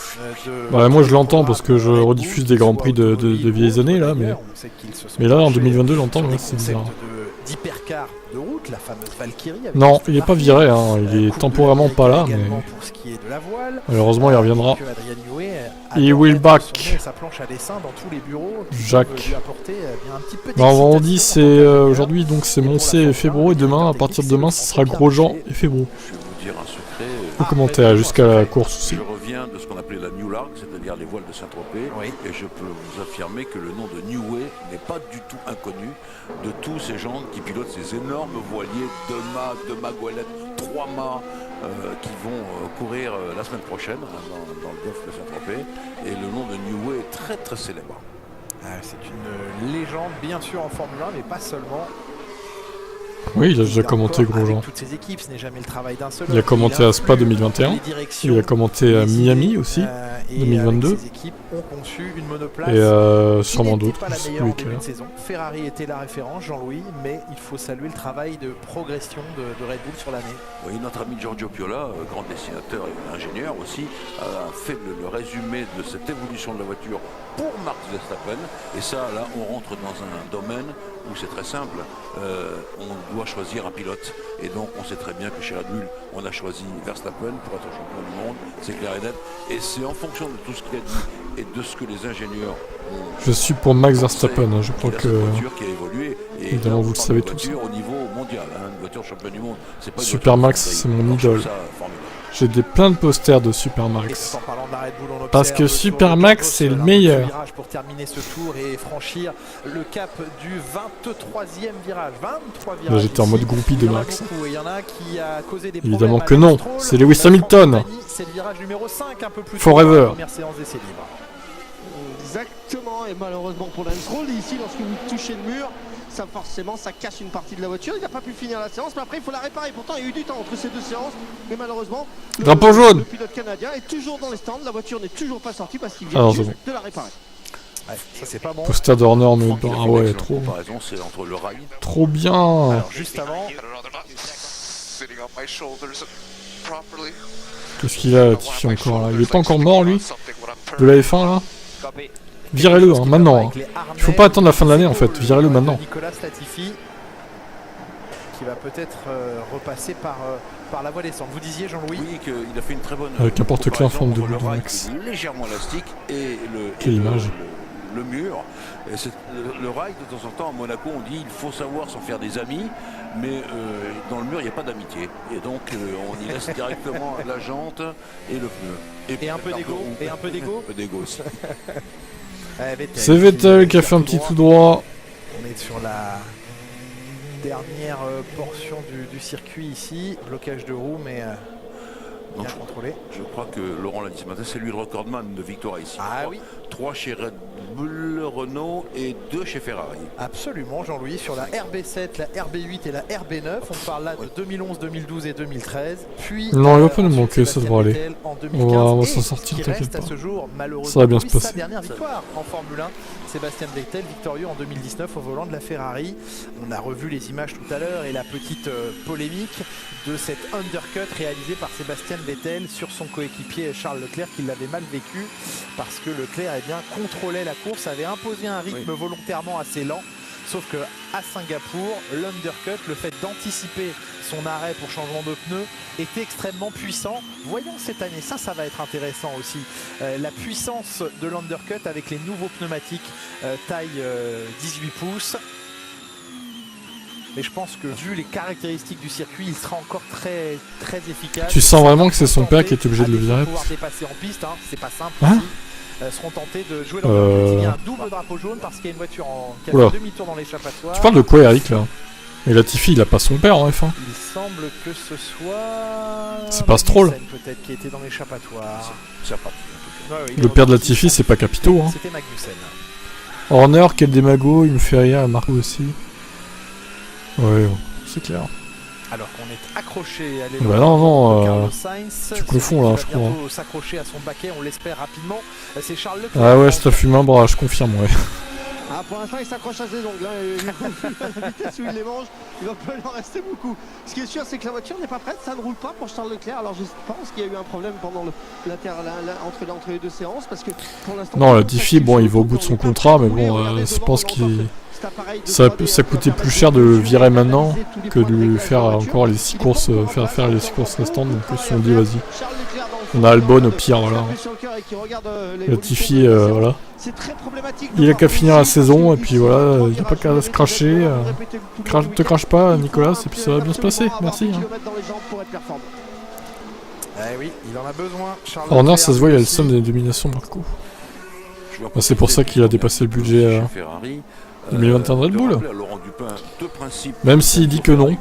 moi je l'entends parce que je rediffuse des grands prix de vieilles années là, mais là en 2022 l'entendre c'est bizarre. D'hypercar de route, la fameuse Valkyrie. Non, il est pas viré, hein. Il est temporairement pas là, mais malheureusement il reviendra. Il will back. Jacques. Vendredi c'est aujourd'hui, donc c'est Moncey et Fébro, et demain, à partir de demain, ce sera Grosjean et Fébro. Au commentaire jusqu'à la course aussi. Je reviens de ce qu'on appelait la New Lark, c'est-à-dire les voiles de Saint-Tropez, et je peux vous affirmer que le nom de Newey n'est pas du tout inconnu de tous ces gens qui pilotent ces énormes voiliers, 2 mâts, 2 mâts goélettes, 3 mâts, qui vont courir la semaine prochaine dans le golfe de Saint-Tropez, et le nom de Newey est très très célèbre. C'est une légende bien sûr en Formule 1, mais pas seulement. Oui, il a déjà commenté Grosjean. Toutes ces équipes, ce n'est jamais le travail d'un seul. Il a commenté à Spa 2021. Il a commenté à Miami aussi, 2022. Ces équipes ont conçu une monoplace. Et sûrement d'autres. Ferrari était la référence, Jean-Louis, mais il faut saluer le travail de progression de Red Bull sur l'année. Oui, notre ami Giorgio Piola, grand dessinateur et ingénieur aussi, a fait le résumé de cette évolution de la voiture pour Max Verstappen. Et ça, là, on rentre dans un domaine où c'est très simple. On doit choisir un pilote. Et donc, on sait très bien que chez Red Bull, on a choisi Verstappen pour être champion du monde. C'est clair et net. Et c'est en fonction de tout ce qu'il a dit et de ce que les ingénieurs ont... Je suis pour Max Verstappen. Je crois que... voiture qui a évolué. Et évidemment, vous le savez tous. Au niveau mondial, une voiture champion du monde. Pas Super Max, c'est mon idole. J'ai plein de posters de Super Max. Parce que Super Max, c'est le meilleur. Pour terminer ce tour et franchir le cap du 23e virage. 23 virages. Là, j'étais en mode groupie de Max. Il y en a qui a causé des évidemment que non, c'est Lewis Hamilton. C'est le virage numéro 5, un peu plus Forever. Exactement, et malheureusement pour Lance Stroll, ici, lorsque vous touchez le mur, ça forcément ça casse une partie de la voiture. Il n'a pas pu finir la séance, mais après il faut la réparer. Pourtant il y a eu du temps entre ces deux séances, mais malheureusement le pilote canadien est toujours dans les stands. La voiture n'est toujours pas sortie parce qu'il vient juste de la réparer. Ouais, ça c'est pas bon. Poster d'Horner, mais ouais, trop. Entre le rail. Trop bien. Alors juste avant. Qu'est-ce qu'il a Latifi encore là? Il est pas encore mort lui? De la F1 là? Virez-le hein, maintenant. Hein. Il faut pas attendre la fin de l'année en fait, virez-le maintenant. Nicolas Latifi qui va peut-être repasser par la voie descendante. Vous disiez Jean-Louis? Oui, qu'il a fait une très bonne. Avec un porte-clés en forme de Max. Légèrement élastique et quelle image. Le mur. Et le rail, de temps en temps, à Monaco, on dit il faut savoir s'en faire des amis, mais dans le mur, il n'y a pas d'amitié. Et donc, on y laisse directement la jante et le pneu. Et un peu d'ego. Et un peu d'ego. Un peu d'ego aussi. C'est Vettel qui a fait un petit tout droit. On est sur la dernière portion du circuit ici. Blocage de roue, mais bien contrôlé. Je crois que Laurent l'a dit ce matin, c'est lui le recordman de victoire ici. Ah oui. 3 chez Red Bull, Renault et 2 chez Ferrari. Absolument Jean-Louis, sur la RB7, la RB8 et la RB9. On parle là de 2011, 2012 et 2013. Puis non, il va pas nous manquer, ça devrait aller. On va s'en sortir, t'inquiète pas. Ça va bien se passer. Sa dernière victoire en Formule 1, Sébastien Vettel, victorieux en 2019 au volant de la Ferrari. On a revu les images tout à l'heure et la petite polémique de cet undercut réalisé par Sébastien Vettel sur son coéquipier Charles Leclerc, qui l'avait mal vécu parce que Leclerc contrôlait la course, avait imposé un rythme volontairement assez lent. Sauf que à Singapour, l'undercut, le fait d'anticiper son arrêt pour changement de pneus, était extrêmement puissant. Voyons cette année, ça va être intéressant aussi. La puissance de l'undercut avec les nouveaux pneumatiques taille 18 pouces. Et je pense que vu les caractéristiques du circuit, il sera encore très très efficace. Tu sens vraiment que c'est son père qui est obligé de le virer. Pouvoir dépasser en piste, hein, c'est pas simple. Hein seront tentés de jouer dans il y a un double drapeau jaune parce qu'il y a une voiture qui a fait demi-tour dans l'échappatoire. Tu parles de quoi, Eric, là? Et Latifi, il a pas son père en F1. Il semble que ce soit... C'est pas Stroll. Peut-être qui était dans l'échappatoire. C'est pas. Le père de Latifi, c'est pas Capito. Hein. C'était Magnussen. Horner, quel démago, il me fait rire, Marco aussi. Ouais, bon, c'est clair. Alors qu'on est accroché à Bah non, tu confonds là, je crois. S'accrocher à son baquet, on l'espère rapidement. C'est Charles Leclerc. Ah ouais, je te fume un bras, je confirme, ouais. Ah, pour l'instant, il s'accroche à ses ongles. La vitesse où il les mange, il va pas en rester beaucoup. Ce qui est sûr, c'est que la voiture n'est pas prête, ça ne roule pas pour Charles Leclerc. Alors je pense qu'il y a eu un problème pendant entre les deux séances, parce que pour l'instant. Non, Latifi, bon, il va au bout de son contrat, mais bon, je pense qu'il. Ça coûtait plus cher de le virer maintenant que de lui faire encore les 6 courses, faire les 6 courses restantes. Donc ils se sont dit, vas-y. On a Albon au pire, voilà. Latifi, voilà. Il a qu'à finir la saison, et puis voilà, il n'y a pas qu'à se cracher. Te crache pas, Nicolas, et puis ça va bien se passer, merci. Oui, il en a besoin. Horner, ça se voit, il a le somme des dominations par coup. C'est pour ça qu'il a dépassé le budget 2021 de Red Bull. Même s'il dit que non.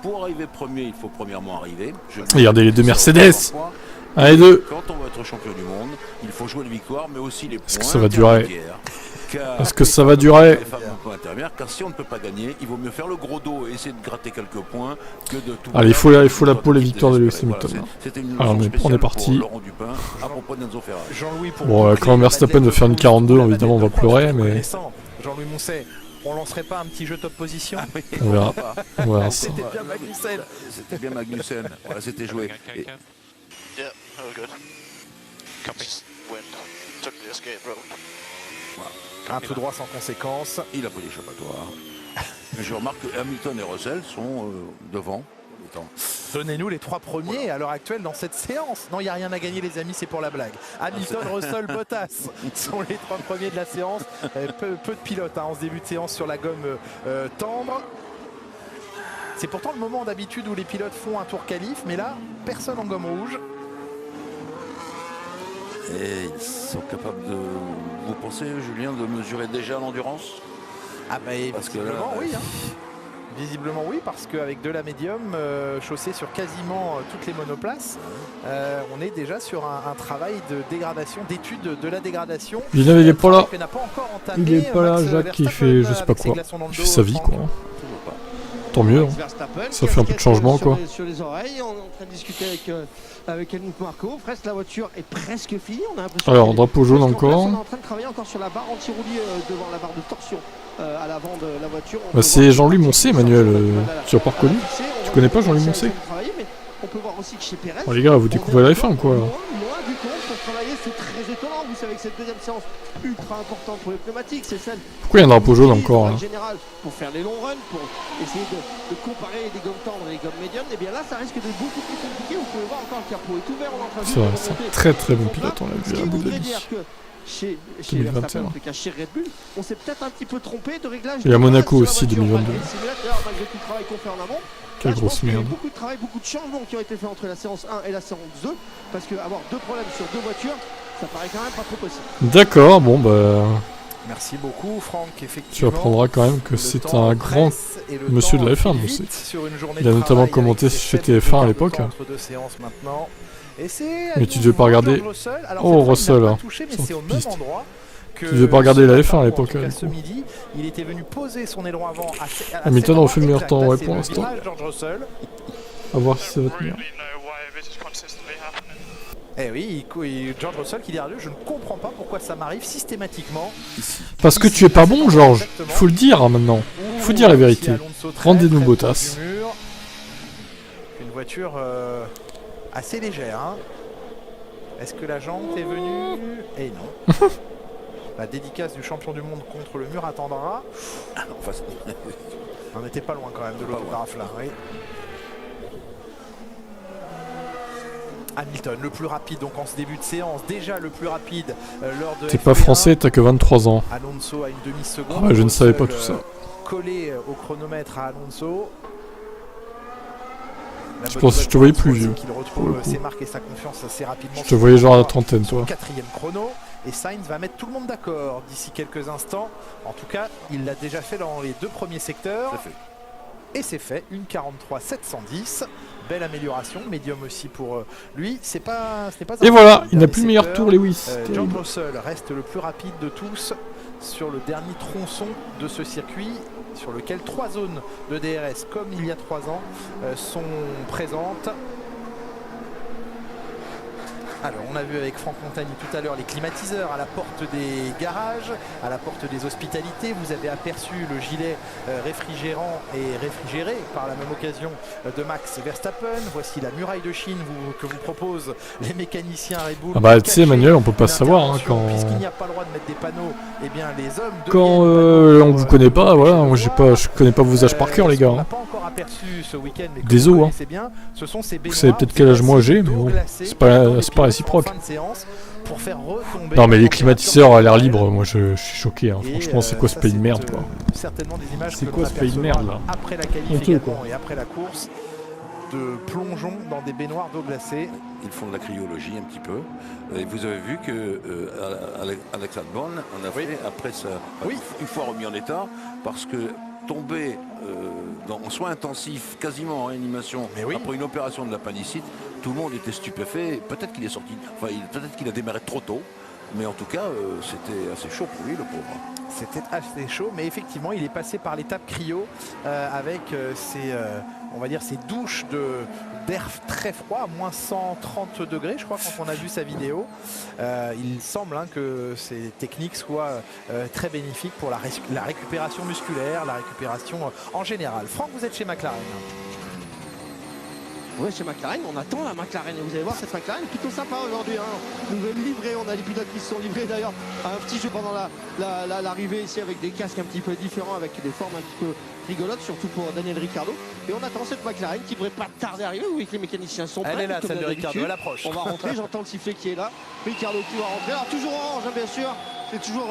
Pour arriver premier, il faut premièrement arriver. Regardez les deux Mercedes. 1 et 2. Quand on va être champion du monde, il faut jouer les victoires, mais aussi les points. Est-ce que ça va durer? Est-ce que ça va durer? Car si on ne peut pas gagner, il vaut mieux faire le gros dos et essayer de gratter quelques points que de tout. Allez, il faut la pole et victoire de Lewis Hamilton. Alors on est parti. Bon, quand Verstappen va faire une 42, évidemment on va pleurer, mais... Jean-Louis Moncet, on lancerait pas un petit jeu top position? On verra. Voilà, c'était bien Magnussen. C'était bien Magnussen. Voilà, c'était joué. Yeah, that was good. Copy. Wind. Took the escape road. Un peu droit sans conséquence. Il a pris l'échappatoire. Je remarque que Hamilton et Russell sont devant. Donnez-nous les 3 premiers à l'heure actuelle dans cette séance. Non, il n'y a rien à gagner les amis, c'est pour la blague. Hamilton, Russell, Bottas sont les 3 premiers de la séance. Peu de pilotes en ce début de séance sur la gomme tendre. C'est pourtant le moment d'habitude où les pilotes font un tour qualif, mais là, personne en gomme rouge. Et ils sont capables de... Vous pensez, Julien, de mesurer déjà l'endurance? Ah bah visiblement oui. Visiblement oui, parce qu'avec de la médium chaussée sur quasiment toutes les monoplaces, on est déjà sur un travail de dégradation, d'étude de la dégradation. Il n'est pas là. Il n'est pas là, Jacques, qui fait je sais pas quoi. Il fait sa vie, quoi. Tant mieux, ça fait un peu de changement, quoi. Sur les oreilles, on est en train de discuter avec Helmut Marko. Presque la voiture est presque finie. On a l'impression. Alors drapeau jaune encore. On est en train de travailler encore sur la barre anti-roulis devant la barre de torsion à l'avant de la voiture. Bah, c'est Jean-Louis Moncet, Emmanuel. Tu n'as pas reconnu? Tu connais pas Jean-Louis Moncet? On peut voir aussi que chez Pérez. Oh, les gars, vous découvrez la F1 quoi. Loin du compte pour travailler, c'est très étonnant. Vous savez que cette deuxième séance ultra importante pour les pneumatiques, c'est celle. Pourquoi il y a un drapeau jaune encore en général, pour faire les longs runs, pour essayer de comparer les gommes tendres et les gommes médiums, et bien là ça risque d'être beaucoup plus compliqué. Vous pouvez voir encore le capot est ouvert, on est en train de. C'est un très très bon pilote, on l'a vu à Abu Dhabi. Chez Verstappen, en tout cas chez Red Bull, on s'est peut-être un petit peu trompé de réglage. Et à Monaco aussi 2022. Malgré tout le travail qu'on fait en amont. Quelle grosse merde. Il y a eu beaucoup de travail, beaucoup de changements qui ont été faits entre la séance 1 et la séance 2, parce qu'avoir 2 problèmes sur 2 voitures, ça paraît quand même pas trop possible. D'accord, bon bah... Merci beaucoup Franck, effectivement. Tu apprendras quand même que c'est un grand monsieur de la F1, il a notamment commenté chez TF1 à l'époque. Mais tu devais pas regarder... Oh Russell, tu devais pas regarder la F1 à l'époque. Il était venu poser son aileron avant. Hamilton refait le meilleur temps, ouais, pour l'instant. A voir si ça va tenir. Eh oui, George Russell qui dit à Dieu, je ne comprends pas pourquoi ça m'arrive systématiquement. Parce que tu es pas bon, Georges. Il faut le dire hein, maintenant. Il faut dire la vérité. Rendez-nous Bottas. Une voiture assez légère. Hein. Est-ce que la jante est venue? Eh non. La dédicace du champion du monde contre le mur attendra. On n'était pas loin quand même de l'autographe là. Oui. Hamilton, le plus rapide donc en ce début de séance, déjà le plus rapide lors de. T'es pas français, t'as que 23 ans. Alonso à une demi-seconde. Ah ouais, je ne savais pas tout ça. Collé au chronomètre à Alonso. Je pense que je te voyais plus vieux. Qu'il retrouve ses marques et sa confiance assez rapidement. Je te voyais genre à la trentaine, toi. 4e chrono. Et Sainz va mettre tout le monde d'accord d'ici quelques instants. En tout cas, il l'a déjà fait dans les 2 premiers secteurs. Et c'est fait, une 43-710. belle amélioration, médium aussi pour lui. Ce n'est pas et voilà, il n'a plus le meilleur tour, Lewis. George Russell reste le plus rapide de tous sur le dernier tronçon de ce circuit, sur lequel 3 zones de DRS, comme il y a 3 ans, sont présentes. Alors, on a vu avec Franck Montagny tout à l'heure les climatiseurs à la porte des garages, à la porte des hospitalités. Vous avez aperçu le gilet réfrigérant et réfrigéré par la même occasion de Max Verstappen. Voici la muraille de Chine que vous proposent les mécaniciens Red Bull. Ah bah tu sais Manuel, on peut pas savoir hein, quand... Puisqu'il n'y a pas le droit de mettre des panneaux, eh bien les hommes... Quand on vous connaît pas, voilà, moi je connais pas vos âges par cœur les gars. On n'a pas encore aperçu ce week-end, mais désolé, hein. Bien, ce sont ces vous savez peut-être quel âge moi j'ai, mais bon, c'est pas réciproque. Pour faire retomber non mais les climatiseurs à l'air libre, moi je suis choqué, hein. Franchement c'est quoi ce pays de merde quoi. Certainement des images c'est quoi ce pays de merde là. Après la qualification et après la course, de plongeons dans des baignoires d'eau glacée. Ils font de la cryologie un petit peu. Et vous avez vu que Alex Albon en a fait après ça, une fois remis en état, parce que tomber en soins intensifs, quasiment en réanimation, après une opération de l'appendicite, tout le monde était stupéfait. Peut-être qu'il est sorti, peut-être qu'il a démarré trop tôt, mais en tout cas, c'était assez chaud pour lui, le pauvre. C'était assez chaud, mais effectivement, il est passé par l'étape cryo avec on va dire ces douches d'air très froid, à moins 130 degrés, je crois, quand on a vu sa vidéo. Il semble que ces techniques soient très bénéfiques pour la récupération musculaire, la récupération en général. Franck, vous êtes chez McLaren. Oui, chez McLaren, on attend la McLaren et vous allez voir cette McLaren plutôt sympa aujourd'hui. Nouvelle livrée, on a les pilotes qui se sont livrés d'ailleurs à un petit jeu pendant l'arrivée ici avec des casques un petit peu différents, avec des formes un petit peu rigolotes, surtout pour Daniel Ricciardo. Et on attend cette McLaren qui devrait pas tarder à arriver. Oui, que les mécaniciens sont prêts. Elle est là, celle de Ricciardo, elle approche. On va rentrer, j'entends le sifflet qui est là. Ricciardo qui va rentrer. Alors toujours orange, bien sûr, c'est toujours...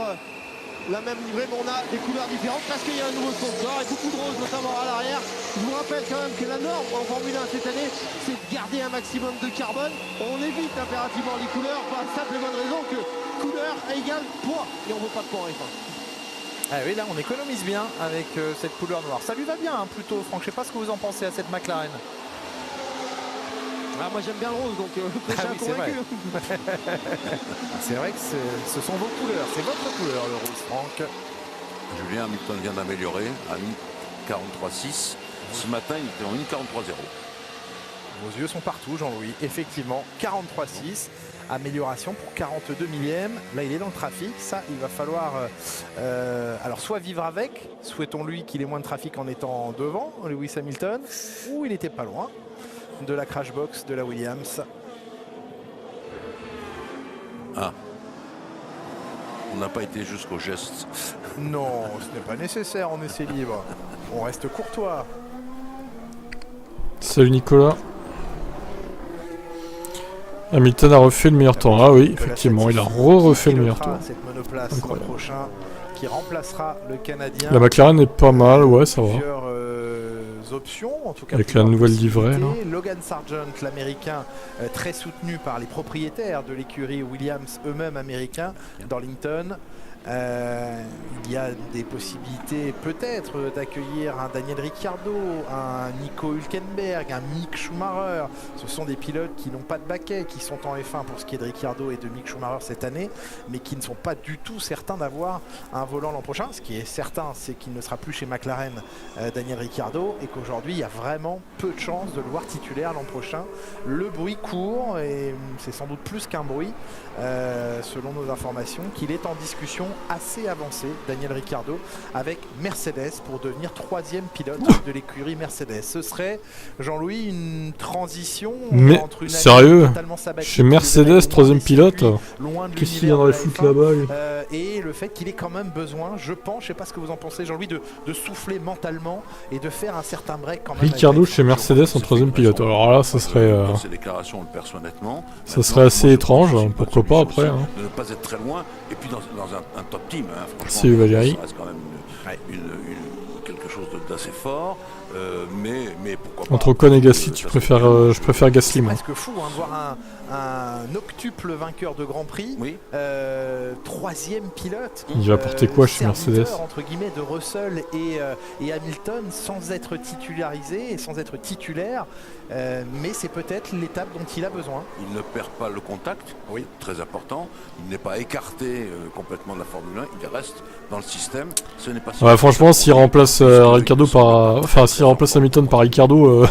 la même livrée, mais on a des couleurs différentes parce qu'il y a un nouveau sponsor et beaucoup de rose notamment à l'arrière. Je vous rappelle quand même que la norme en Formule 1 cette année, c'est de garder un maximum de carbone. On évite impérativement les couleurs pour la simple et bonne raison que couleur égale poids et on ne veut pas de poids en F1. Ah oui, là on économise bien avec cette couleur noire. Ça lui va bien plutôt, Franck. Je ne sais pas ce que vous en pensez à cette McLaren. Ah, moi j'aime bien le rose, donc c'est vrai. C'est vrai que ce sont vos couleurs, c'est votre couleur le rose, Franck. Julien Hamilton vient d'améliorer à 1,43,6. Ce matin il était en 1,43,0. Vos yeux sont partout, Jean-Louis. Effectivement, 43,6. Amélioration pour 42 millièmes. Là il est dans le trafic, ça il va falloir alors soit vivre avec, souhaitons-lui qu'il ait moins de trafic en étant devant, Lewis Hamilton, ou il n'était pas loin de la crash box de la Williams. Ah. On n'a pas été jusqu'au geste. Non, ce n'est pas nécessaire en essai libre. On reste courtois. Salut Nicolas. Hamilton a refait le meilleur temps. Ah oui, effectivement, il a refait le meilleur temps. Cette monoplace l'an prochain qui remplacera le Canadien. La McLaren est pas mal, ouais, ça va. Options, en tout cas avec la nouvelle livrée. Logan Sargent, l'américain, très soutenu par les propriétaires de l'écurie Williams, eux-mêmes américains, d'Arlington. Il y a des possibilités peut-être d'accueillir un Daniel Ricciardo, un Nico Hülkenberg, un Mick Schumacher. Ce sont des pilotes qui n'ont pas de baquet, qui sont en F1 pour ce qui est de Ricciardo et de Mick Schumacher cette année, mais qui ne sont pas du tout certains d'avoir un volant l'an prochain. Ce qui est certain, c'est qu'il ne sera plus chez McLaren, Daniel Ricciardo, et qu'aujourd'hui il y a vraiment peu de chances de le voir titulaire l'an prochain. Le bruit court, et c'est sans doute plus qu'un bruit, selon nos informations, qu'il est en discussion assez avancé, Daniel Ricciardo, avec Mercedes pour devenir 3e pilote de l'écurie Mercedes. Ce serait, Jean-Louis, une transition entre une sérieux chez Mercedes, 3e pilote, qu'est-ce qu'il viendrait foutre là-bas et le fait qu'il ait quand même besoin, je pense, je sais pas ce que vous en pensez, Jean-Louis, de souffler mentalement et de faire un certain break quand même. Ricciardo chez Mercedes en 3e pilote, alors là ça serait ces déclarations, on le perçoit nettement. Ça serait assez étrange, pourquoi pas après. De ne pas être très loin, et puis dans un top team, franchement, c'est Valérie. ça reste quand même quelque chose d'assez fort, mais pourquoi pas. Entre Ocon et Gasly, je préfère Gasly, moi. C'est presque fou hein, de voir un octuple vainqueur de Grand Prix, oui. 3e pilote. Il va porter quoi chez Mercedes entre guillemets de Russell et Hamilton sans être titularisé et sans être titulaire, mais c'est peut-être l'étape dont il a besoin. Il ne perd pas le contact, oui, très important. Il n'est pas écarté complètement de la Formule 1, il reste dans le système. Ce n'est pas ouais, franchement, s'il remplace Ricardo s'il remplace Hamilton par Ricardo,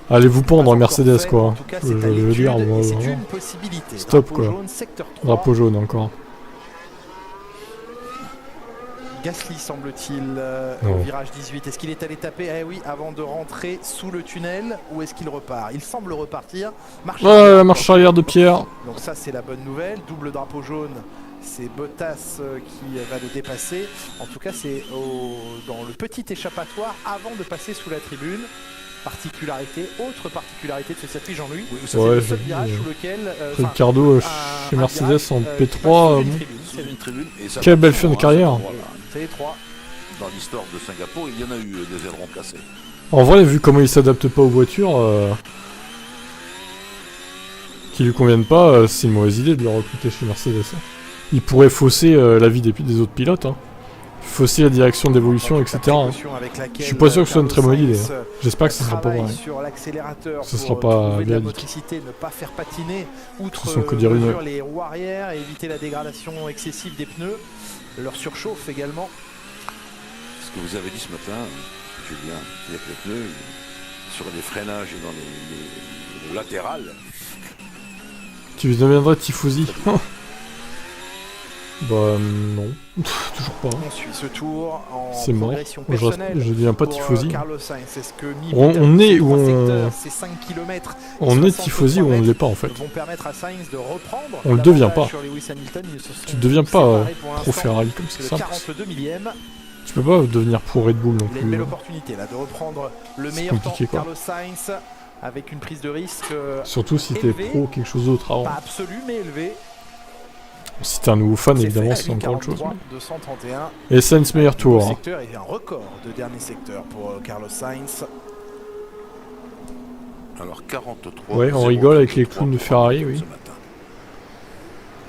allez vous pendre Mercedes quoi. Je veux dire, moi, stop quoi. Drapeau jaune encore. Gasly semble-t-il au virage 18. Est-ce qu'il est allé taper avant de rentrer sous le tunnel ou est-ce qu'il repart? Il semble repartir. La marche arrière de Pierre. Donc ça c'est la bonne nouvelle. Double drapeau jaune. C'est Bottas qui va le dépasser. En tout cas c'est dans le petit échappatoire avant de passer sous la tribune. Autre particularité de ce circuit, Jean-Louis, c'est le seul virage sous lequel Ricardo chez Mercedes en P3. Quelle belle fin de carrière. C'est les 3. Dans l'histoire de Singapour, il y en a eu des ailerons cassés. En vrai, vu comment il s'adapte pas aux voitures qui lui conviennent pas, c'est une mauvaise idée de le recruter chez Mercedes. Il pourrait fausser la vie des autres pilotes. Fausser la direction d'évolution, etc. Je suis pas sûr que ce soit une très bonne idée. J'espère que ce sera pas vrai. Ce sera pas véridique. Ne pas faire patiner outre les roues arrière et éviter la dégradation excessive des pneus. Leur surchauffe également. Ce que vous avez dit ce matin, Julien, c'est-à-dire que les pneus sur les freinages et dans le latéral. Tu deviendrais tifosi. Bah non, toujours pas. On suit ce tour en c'est mort. Je deviens pas tifosi. On est où on est tifosi ou on ne l'est pas en fait. On le devient pas. Tu deviens pas pro Ferrari comme ça. Tu peux pas devenir pro Red Bull non plus. Il a une belle opportunité là de reprendre le meilleur temps de Carlos Sainz avec une prise de risque. Surtout si t'es pro quelque chose d'autre avant. Pas absolu mais élevé. Si t'es un nouveau fan, évidemment, c'est encore autre chose. 231. Et Sainz meilleur tour. Le secteur est un record de dernier secteur pour Carlos Sainz. Alors 43. Ouais, on rigole avec les clowns de Ferrari, oui.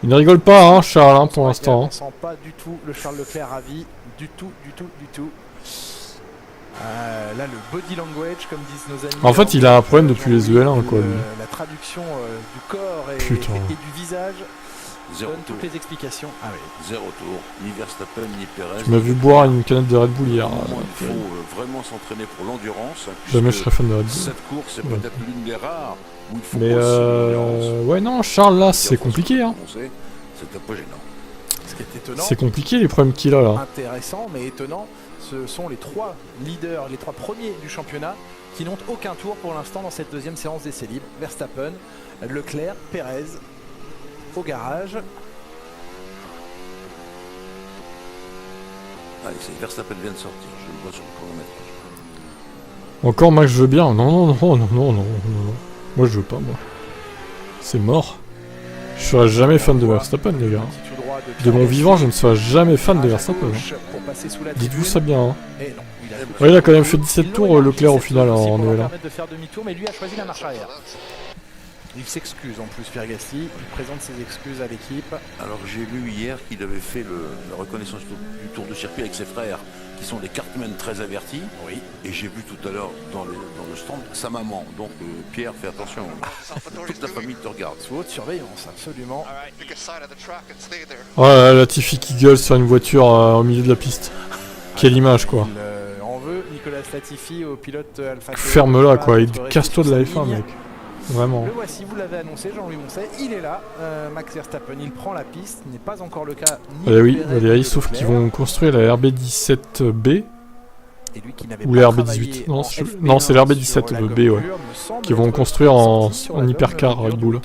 Il ne rigole pas, hein, Charles, pour l'instant. On sent pas du tout le Charles Leclerc ravi, du tout. Là, le body language, comme disent nos amis. En fait, il a un problème depuis les EL1, quoi. Lui. La traduction du corps et du visage. Donne toutes les explications. Ah oui. 0 tour, ni Verstappen ni Perez. Tu m'as vu boire une canette de Red Bull hier. Il faut vraiment s'entraîner pour l'endurance. Jamais je serais fan de Red Bull. Cette course, c'est peut-être l'une des rares où il faut. Mais ouais, non, Charles, là, c'est compliqué. Hein. C'est un peu gênant. Ce qui est étonnant. C'est compliqué les problèmes qu'il a là. Intéressant, mais étonnant. Ce sont les 3 leaders, les 3 premiers du championnat qui n'ont aucun tour pour l'instant dans cette deuxième séance d'essais libres. Verstappen, Leclerc, Perez. Au garage. Allez, c'est Verstappen vient de sortir, je le vois sur le chronomètre. Encore Max, je veux bien. Non. Moi je veux pas, moi. C'est mort. Je serai jamais fan de Verstappen, les gars. De mon vivant, je ne serai jamais fan de Verstappen. Dites-vous ça bien. Hein. Ouais, il a quand même fait 17 tours, Leclerc au final en EL1. Mais lui a choisi la marche arrière. Il s'excuse en plus, Pierre Gasly, il présente ses excuses à l'équipe. Alors j'ai lu hier qu'il avait fait la reconnaissance du tour de circuit avec ses frères, qui sont des kartmen très avertis. Oui. Et j'ai vu tout à l'heure dans le stand sa maman. Donc Pierre, fais attention. Toute la famille te regarde. Sous haute surveillance, absolument. Ouais, la Tiffy qui gueule sur une voiture au milieu de la piste. Quelle image, quoi. On veut Nicolas Latifi au pilote Alpha. Ferme-la, quoi. Casse-toi de la F1, mec. Vraiment. Le voici, vous l'avez annoncé, Jean-Louis Moncet, il est là, Max Verstappen, il prend la piste, ce n'est pas encore le cas. Oui, Valérie, sauf qu'ils vont construire la RB17B ou la RB18. Non, c'est la RB17B, ouais. Qui vont construire en hypercar Red Bull.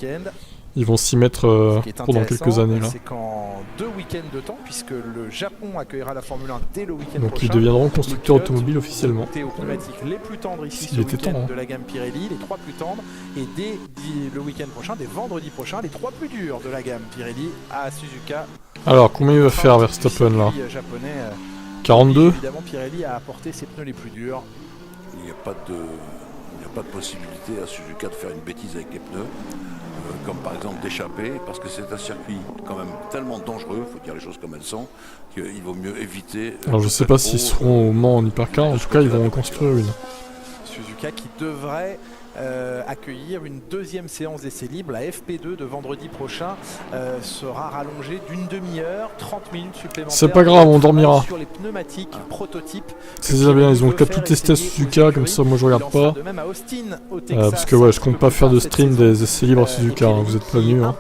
Ils vont s'y mettre pendant quelques années là. C'est qu'en 2 week-ends de temps, puisque le Japon accueillera la Formule 1 dès le week-end prochain. Donc ils deviendront constructeurs automobiles officiellement. Les pneumatiques les plus tendres ici ce week-end de la gamme Pirelli, les 3 plus tendres, et dès le week-end prochain, dès vendredi prochain, les 3 plus durs de la gamme Pirelli à Suzuka. Alors combien il va faire Verstappen là? 42. Évidemment, Pirelli a apporté ses pneus les plus durs. Il n'y a pas de possibilité à Suzuka de faire une bêtise avec les pneus, comme par exemple d'échapper, parce que c'est un circuit quand même tellement dangereux, il faut dire les choses comme elles sont, qu'il vaut mieux éviter... Alors je sais pas s'ils seront au Mans en hypercar, en tout cas ils vont en construire une. Suzuka qui devrait accueillir une deuxième séance d'essai libre, la FP2 de vendredi prochain sera rallongée d'une demi-heure, 30 minutes supplémentaires. C'est pas grave, on dormira. Sur les pneumatiques prototypes. C'est déjà bien, ils ont qu'à tout tester à Suzuka, comme ça moi je regarde pas. Parce que ouais, je compte pas faire de stream des essais libres à Suzuka, hein, vous êtes prévenus. Hein.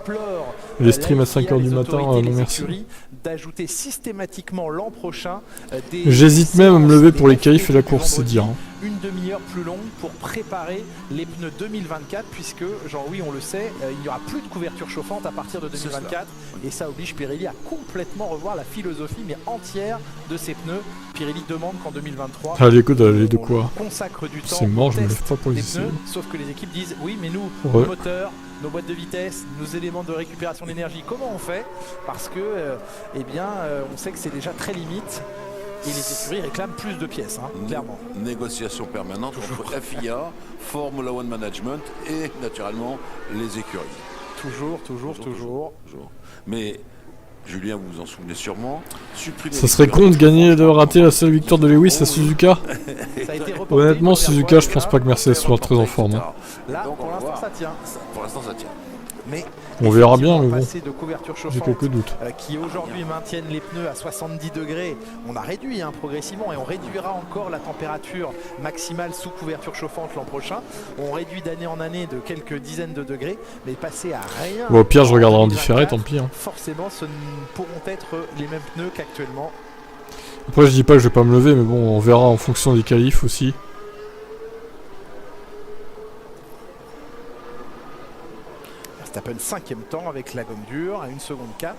Les streams à 5h du matin, non merci. D'ajouter systématiquement l'an prochain j'hésite même à me lever pour les qualifs et la course, c'est dire. Hein. Une demi-heure plus longue pour préparer les pneus 2024 puisque, Jean-Louis, on le sait, il n'y aura plus de couverture chauffante à partir de 2024 et ça oblige Pirelli à complètement revoir la philosophie mais entière de ses pneus. Pirelli demande qu'en 2023 allez, de quoi consacre du temps. C'est mort, je me lève pas pour les pneus, sauf que les équipes disent oui mais nous, nos moteurs, nos boîtes de vitesse, nos éléments de récupération d'énergie, comment on fait? Parce que on sait que c'est déjà très limite. Et les écuries réclament plus de pièces, hein, clairement. Négociation permanente entre FIA, Formula One Management et naturellement les écuries. Toujours. Mais Julien, vous vous en souvenez sûrement. Ça serait con de rater la seule victoire de Lewis à Suzuka. Honnêtement, Suzuka, je pense pas que Mercedes soit très en forme. Hein. Là, pour l'instant, ça tient. Pour l'instant, ça tient. Mais on verra bien, mais bon, j'ai quelques doutes. Qui aujourd'hui maintiennent les pneus à 70 degrés. On a réduit progressivement et on réduira encore la température maximale sous couverture chauffante l'an prochain. On réduit d'année en année de quelques dizaines de degrés, mais passer à rien. Bon, au pire, je regarderai en différé, tant pis. Hein. Forcément, ce ne pourront être les mêmes pneus qu'actuellement. Après, je dis pas que je vais pas me lever, mais bon, on verra en fonction des qualifs aussi. Verstappen 5e temps avec la gomme dure à 1 seconde 4.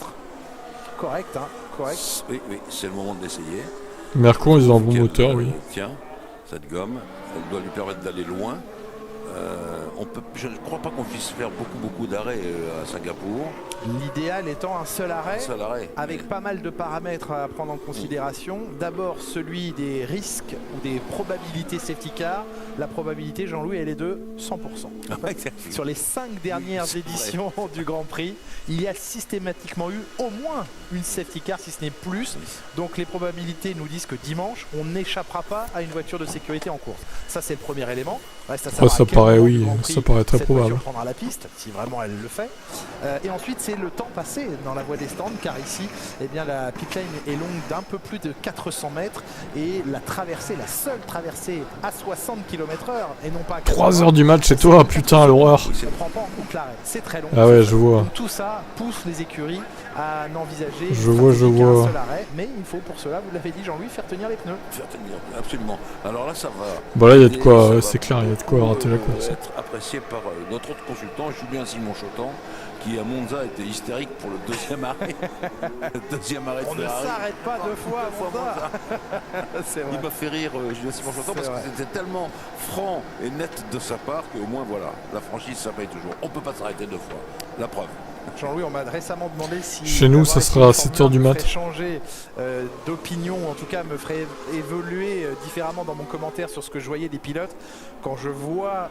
Correct, hein, correct. Oui, c'est le moment de l'essayer. Mercon, ils ont un bon moteur, oui. Tiens, cette gomme, elle doit lui permettre d'aller loin. Je ne crois pas qu'on puisse faire beaucoup d'arrêts à Singapour. L'idéal étant un seul arrêt avec pas mal de paramètres à prendre en considération. D'abord celui des risques ou des probabilités safety car. La probabilité, Jean-Louis, elle est de 100%. Sur les 5 dernières éditions du Grand Prix, il y a systématiquement eu au moins une safety car, si ce n'est plus. Donc les probabilités nous disent que dimanche, on n'échappera pas à une voiture de sécurité en course. Ça, c'est le premier élément. Ça paraît, oui, ça paraît très probable. Prendra la piste, si vraiment elle le fait. Et ensuite, c'est le temps passé dans la voie des stands, car ici, la pit lane est longue d'un peu plus de 400 mètres et la traversée, la seule traversée à 60 km/h et non pas à 3 heures du match chez toi, putain, l'horreur. Ne prend pas en compte l'arrêt, c'est très long. Ah ouais, je vois. Donc, tout ça pousse les écuries à n'envisager je vois. qu'un seul arrêt, mais il faut pour cela, vous l'avez dit Jean-Louis, faire tenir les pneus. Faire tenir, absolument. Alors là, ça va. Bon là, il y a de quoi, c'est clair, il y a de quoi rater la course. Être apprécié par notre autre consultant, Julien Simon-Chotan, qui à Monza était hystérique pour le deuxième arrêt. On ne s'arrête pas deux fois à Monza. Il m'a fait rire Julien Simon-Chotan parce que c'était tellement franc et net de sa part qu'au moins voilà, la franchise ça paye toujours. On ne peut pas s'arrêter deux fois. La preuve. Jean-Louis, on m'a récemment demandé si... Chez nous, ça sera à 7h du mat. changer d'opinion, en tout cas me ferait évoluer différemment dans mon commentaire sur ce que je voyais des pilotes. Quand je vois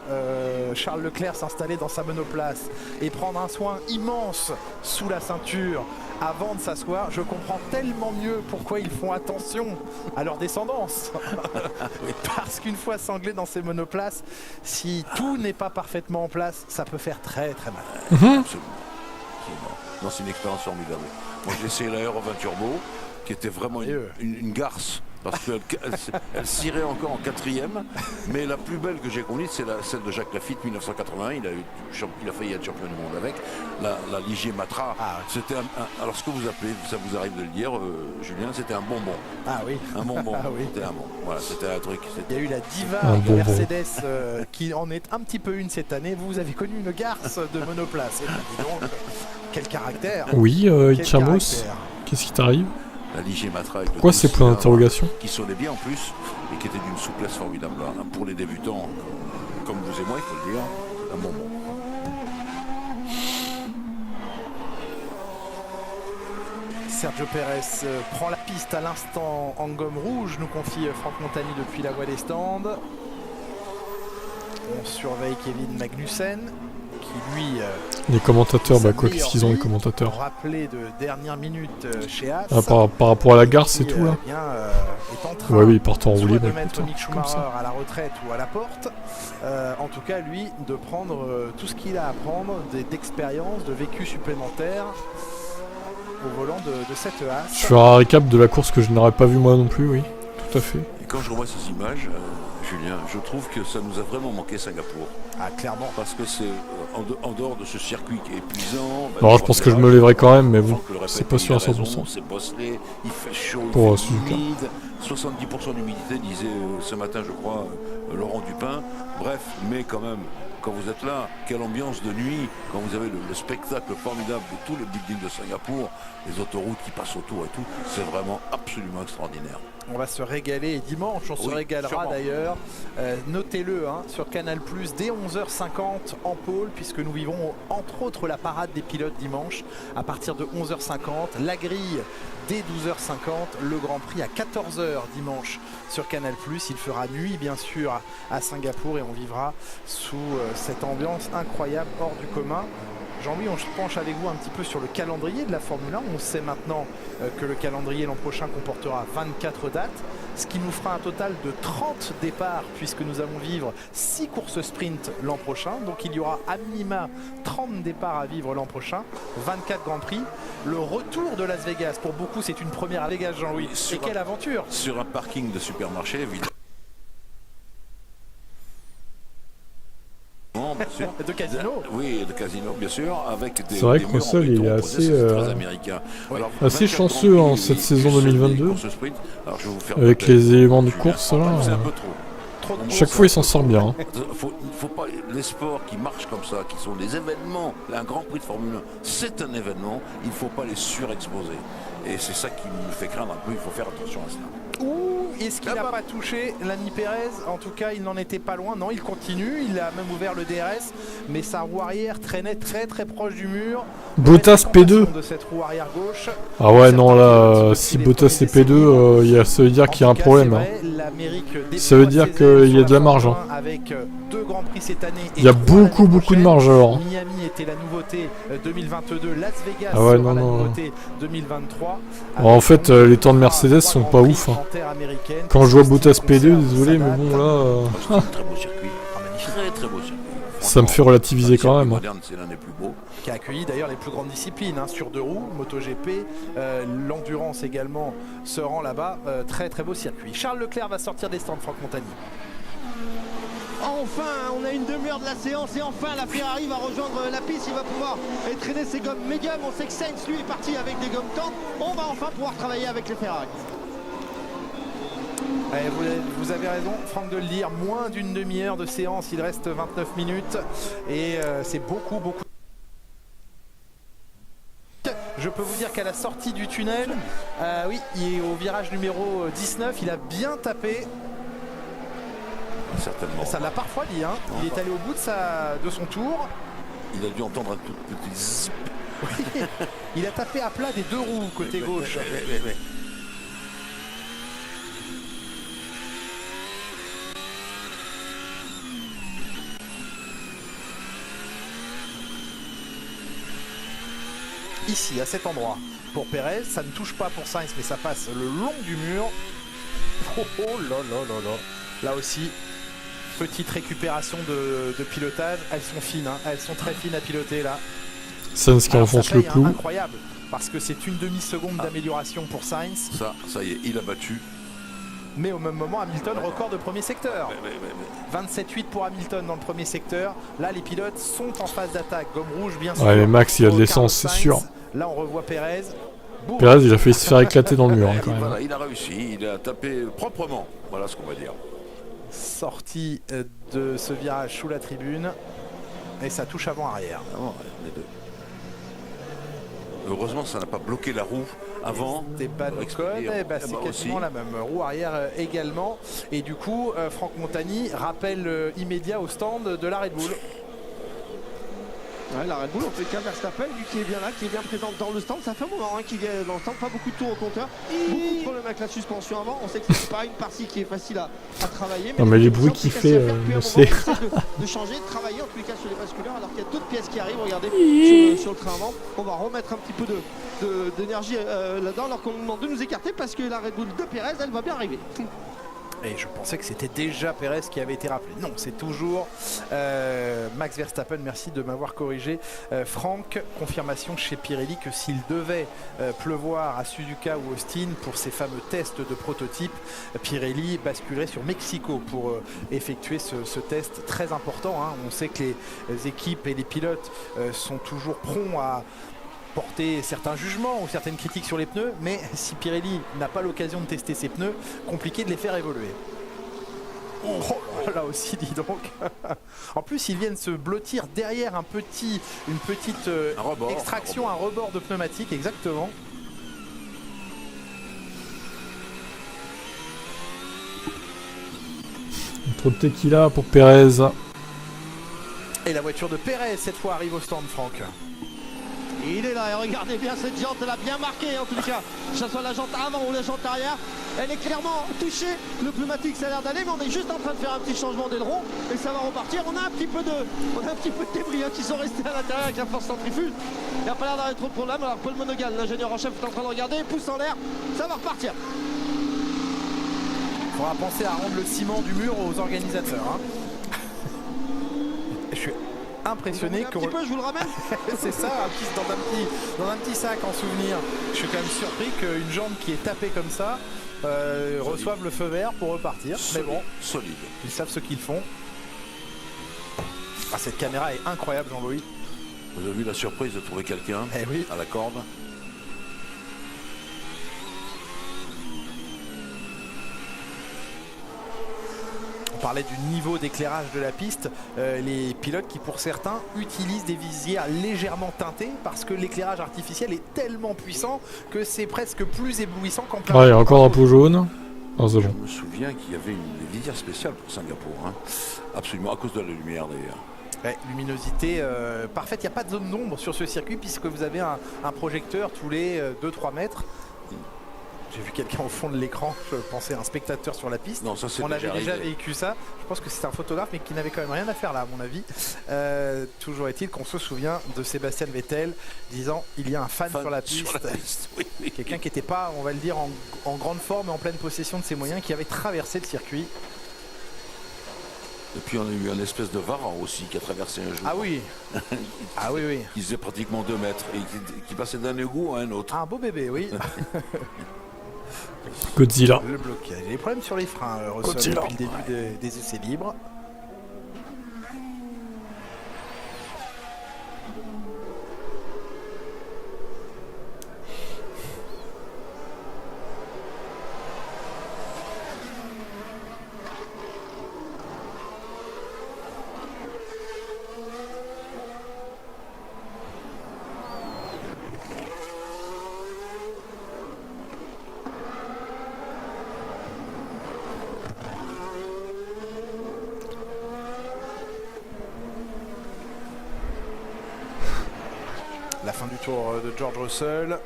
Charles Leclerc s'installer dans sa monoplace et prendre un soin immense sous la ceinture avant de s'asseoir, je comprends tellement mieux pourquoi ils font attention à leur descendance. Parce qu'une fois sanglé dans ces monoplaces, si tout n'est pas parfaitement en place, ça peut faire très mal. Non, c'est une expérience formidable. Moi j'ai essayé la Euro 20 Turbo qui était vraiment une garce parce qu'elle cirait encore en 4e, mais la plus belle que j'ai conduite c'est celle de Jacques Lafitte 1981. Il a failli être champion du monde avec la Ligier Matra. C'était alors ce que vous appelez, ça vous arrive de le dire Julien, c'était un bonbon. Un bonbon. C'était un bon. Voilà, c'était un truc. Il y a eu la diva de Mercedes qui en est un petit peu une cette année. Vous avez connu une garce de monoplace. Et donc, quel caractère. Oui, Itchamos, qu'est-ce qui t'arrive? La Ligier Matra. Pourquoi ces points d'interrogation? Qui sonnait bien en plus et qui était d'une souplesse formidable. Pour les débutants, comme vous et moi, il faut le dire, un bonbon. Sergio Pérez prend la piste à l'instant en gomme rouge, nous confie Franck Montagny depuis la voie des stands. On surveille Kevin Magnussen qui lui... les commentateurs, bah quoi, qu'est-ce qu'ils ont les commentateurs? Rappelé de dernière minute chez Haas. Ah, par rapport à la gare, c'est tout là. Est en train, ouais, oui, il part en roulé. De mettre Mick Schumacher à la retraite ou à la porte. En tout cas, lui, de prendre tout ce qu'il a à prendre, d'expérience, de vécu supplémentaire au volant de cette Haas. Je ferai un récap de la course que je n'aurais pas vu moi non plus, oui, tout à fait. Et quand je revois ces images, Julien, je trouve que ça nous a vraiment manqué Singapour. Ah, clairement. Parce que c'est en dehors de ce circuit qui est épuisant. Alors je pense que je me lèverai quand même, mais bon, c'est pas sûr à 100%. C'est bosselé, il fait chaud, pour il fait humide, 70% d'humidité, disait ce matin, je crois, Laurent Dupin. Bref, mais quand même, quand vous êtes là, quelle ambiance de nuit, quand vous avez le spectacle formidable de tous les buildings de Singapour, les autoroutes qui passent autour et tout, c'est vraiment absolument extraordinaire. On va se régaler et dimanche on se régalera d'ailleurs. Notez-le sur Canal+, dès 11h50 en pôle, puisque nous vivons entre autres la parade des pilotes dimanche à partir de 11h50. La grille dès 12h50, le Grand Prix à 14h dimanche sur Canal+. Il fera nuit bien sûr à Singapour et on vivra sous cette ambiance incroyable hors du commun. Jean-Louis, on se penche avec vous un petit peu sur le calendrier de la Formule 1. On sait maintenant que le calendrier l'an prochain comportera 24 dates, ce qui nous fera un total de 30 départs puisque nous allons vivre 6 courses sprint l'an prochain. Donc il y aura à minima 30 départs à vivre l'an prochain, 24 Grands Prix. Le retour de Las Vegas, pour beaucoup c'est une première à Vegas, Jean-Louis. Et quelle aventure! Sur un parking de supermarché, évidemment. De casino. Oui, de casino, bien sûr, avec des. C'est vrai que Russell il est assez chanceux en cette saison 2022. Avec les éléments de course là. Chaque fois il s'en sort bien. Faut pas, les sports qui marchent comme ça, qui sont des événements, un Grand Prix de Formule 1, c'est un événement, il ne faut pas les surexposer. Et c'est ça qui me fait craindre un peu, il faut faire attention à cela. Est-ce qu'il n'a pas touché Lani Pérez? En tout cas, il n'en était pas loin. Non, il continue. Il a même ouvert le DRS. Mais sa roue arrière traînait très très proche du mur. Bottas P2. De cette roue arrière gauche. Ah ouais, non, là, si Bottas est P2, ça veut dire qu'il y a un problème. Ça veut dire qu'il y a de la marge. Avec 2 Grands Prix cette année. Il y a beaucoup de marge alors. Miami était la nouveauté 2022. Las Vegas sera la nouveauté 2023. En fait, les temps de Mercedes sont pas ouf. Quand je vois Bottas P2, désolé, mais bon là. Très beau circuit. Très beau circuit. Ça me fait relativiser quand même. C'est l'un des plus beaux. Qui a accueilli d'ailleurs les plus grandes disciplines sur 2 roues, MotoGP, l'endurance également se rend là-bas. Très très beau circuit. Charles Leclerc va sortir des stands, Franck Montagny. Enfin, on a une demi-heure de la séance et enfin la Ferrari va rejoindre la piste. Il va pouvoir traîner ses gommes médium. On sait que Sainz lui est parti avec des gommes tendres. On va enfin pouvoir travailler avec les Ferrari. Vous avez raison, Franck, de le dire. Moins d'une demi-heure de séance, il reste 29 minutes et c'est beaucoup. Je peux vous dire qu'à la sortie du tunnel, oui, il est au virage numéro 19, il a bien tapé. Certainement. Ça l'a parfois dit, il est allé au bout de son tour. Il a dû entendre un tout petit zip. Oui, il a tapé à plat des 2 roues côté gauche. Oui. Ici, à cet endroit, pour Pérez, ça ne touche pas pour Sainz, mais ça passe le long du mur. Oh là. Là aussi, petite récupération de pilotage. Elles sont fines, elles sont très fines à piloter là. Sainz qui enfonce le clou. Incroyable, parce que c'est une demi-seconde d'amélioration pour Sainz. Ça y est, il a battu. Mais au même moment, Hamilton, record de premier secteur. 27-8 pour Hamilton dans le premier secteur. Là, les pilotes sont en phase d'attaque. Gomme rouge, bien sûr. Ouais, mais Max, il a de l'essence, c'est sûr. Là, on revoit Pérez. Pérez, il a failli se faire éclater dans le mur quand même. Voilà, il a réussi, il a tapé proprement. Voilà ce qu'on va dire. Sortie de ce virage sous la tribune. Et ça touche avant-arrière. Les deux. Heureusement, ça n'a pas bloqué la roue avant. Esteban Ocon, c'est quasiment la même. Roue arrière également. Et du coup, Franck Montagny rappelle immédiat au stand de la Red Bull. Ouais, la Red Bull, en tout cas, Verstappen, lui qui est bien là, qui est bien présent dans le stand. Ça fait un moment qu'il est dans le stand, pas beaucoup de tours au compteur. Beaucoup de problèmes avec la suspension avant. On sait que c'est pas une partie qui est facile à travailler. Non, mais les bruits qu'il fait, c'est. De changer, de travailler en tous les cas sur les basculeurs, alors qu'il y a d'autres pièces qui arrivent. Regardez sur le train avant. On va remettre un petit peu d'énergie là-dedans, alors qu'on nous demande de nous écarter parce que la Red Bull de Pérez, elle va bien arriver. Et je pensais que c'était déjà Pérez qui avait été rappelé. Non, c'est toujours Max Verstappen. Merci de m'avoir corrigé. Franck, confirmation chez Pirelli que s'il devait pleuvoir à Suzuka ou Austin pour ces fameux tests de prototype, Pirelli basculerait sur Mexico pour effectuer ce test très important. Hein. On sait que les équipes et les pilotes sont toujours prompts à porter certains jugements ou certaines critiques sur les pneus, mais si Pirelli n'a pas l'occasion de tester ses pneus, compliqué de les faire évoluer. Oh là aussi, dis donc. En plus, ils viennent se blottir derrière une petite extraction, un rebord de pneumatique, exactement. Trop de tequila pour Pérez. Et la voiture de Pérez cette fois arrive au stand, Franck. Il est là et regardez bien cette jante, elle a bien marqué en tout cas, que ce soit la jante avant ou la jante arrière, elle est clairement touchée, le pneumatique ça a l'air d'aller, mais on est juste en train de faire un petit changement d'aileron et ça va repartir. On a un petit peu de débris qui sont restés à l'intérieur avec la force centrifuge, il n'y a pas l'air d'avoir trop de problème. Alors Paul Monogal, l'ingénieur en chef, est en train de regarder, pouce en l'air, ça va repartir. Il faudra penser à rendre le ciment du mur aux organisateurs. Hein. Je suis impressionné que. Un petit peu, je vous le ramène. C'est ça, dans un petit sac en souvenir. Je suis quand même surpris qu'une jambe qui est tapée comme ça reçoive le feu vert pour repartir. Solide, mais bon, solide. Ils savent ce qu'ils font. Ah, cette caméra est incroyable, Jean-Louis. Vous avez vu la surprise de trouver quelqu'un à la corde. On parlait du niveau d'éclairage de la piste, les pilotes qui pour certains utilisent des visières légèrement teintées parce que l'éclairage artificiel est tellement puissant que c'est presque plus éblouissant qu'en plein. Ah, il y a encore un drapeau jaune. Oh, c'est bon. Je me souviens qu'il y avait une visière spéciale pour Singapour, hein. Absolument, à cause de la lumière d'ailleurs. Ouais, luminosité parfaite, il n'y a pas de zone d'ombre sur ce circuit puisque vous avez un projecteur tous les 2-3 mètres. J'ai vu quelqu'un au fond de l'écran, je pensais à un spectateur sur la piste. Non, ça c'est On avait déjà vécu ça. Je pense que c'est un photographe mais qui n'avait quand même rien à faire là à mon avis. Toujours est-il qu'on se souvient de Sébastien Vettel disant il y a un fan sur la piste. Oui. Quelqu'un qui n'était pas, on va le dire, en grande forme et en pleine possession de ses moyens, qui avait traversé le circuit. Et puis on a eu un espèce de varan aussi qui a traversé un jour. Ah oui. Ah oui. Qui faisait pratiquement 2 mètres et qui passait d'un égout à un autre. Un beau bébé, oui. Godzilla. Le blocage. Il y a des problèmes sur les freins, Russell, depuis le début des essais libres. La fin du tour de George Russell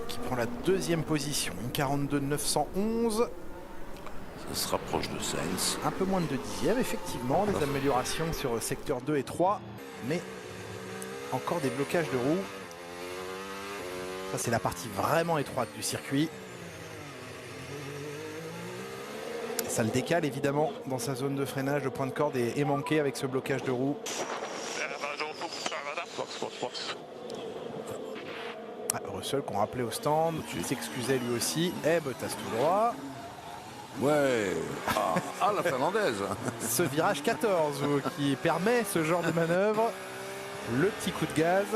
qui prend la 2e position, 42,911. Ça se rapproche de Sainz. Un peu moins de 2/10, effectivement, des améliorations sur secteur 2 et 3, mais encore des blocages de roues. Ça c'est la partie vraiment étroite du circuit. Ça le décale évidemment dans sa zone de freinage, le point de corde est manqué avec ce blocage de roues. Russell qu'on rappelait au stand, il s'excusait lui aussi, et Bottas tout droit. Ouais, la finlandaise. Ce virage 14 qui permet ce genre de manœuvre, le petit coup de gaz.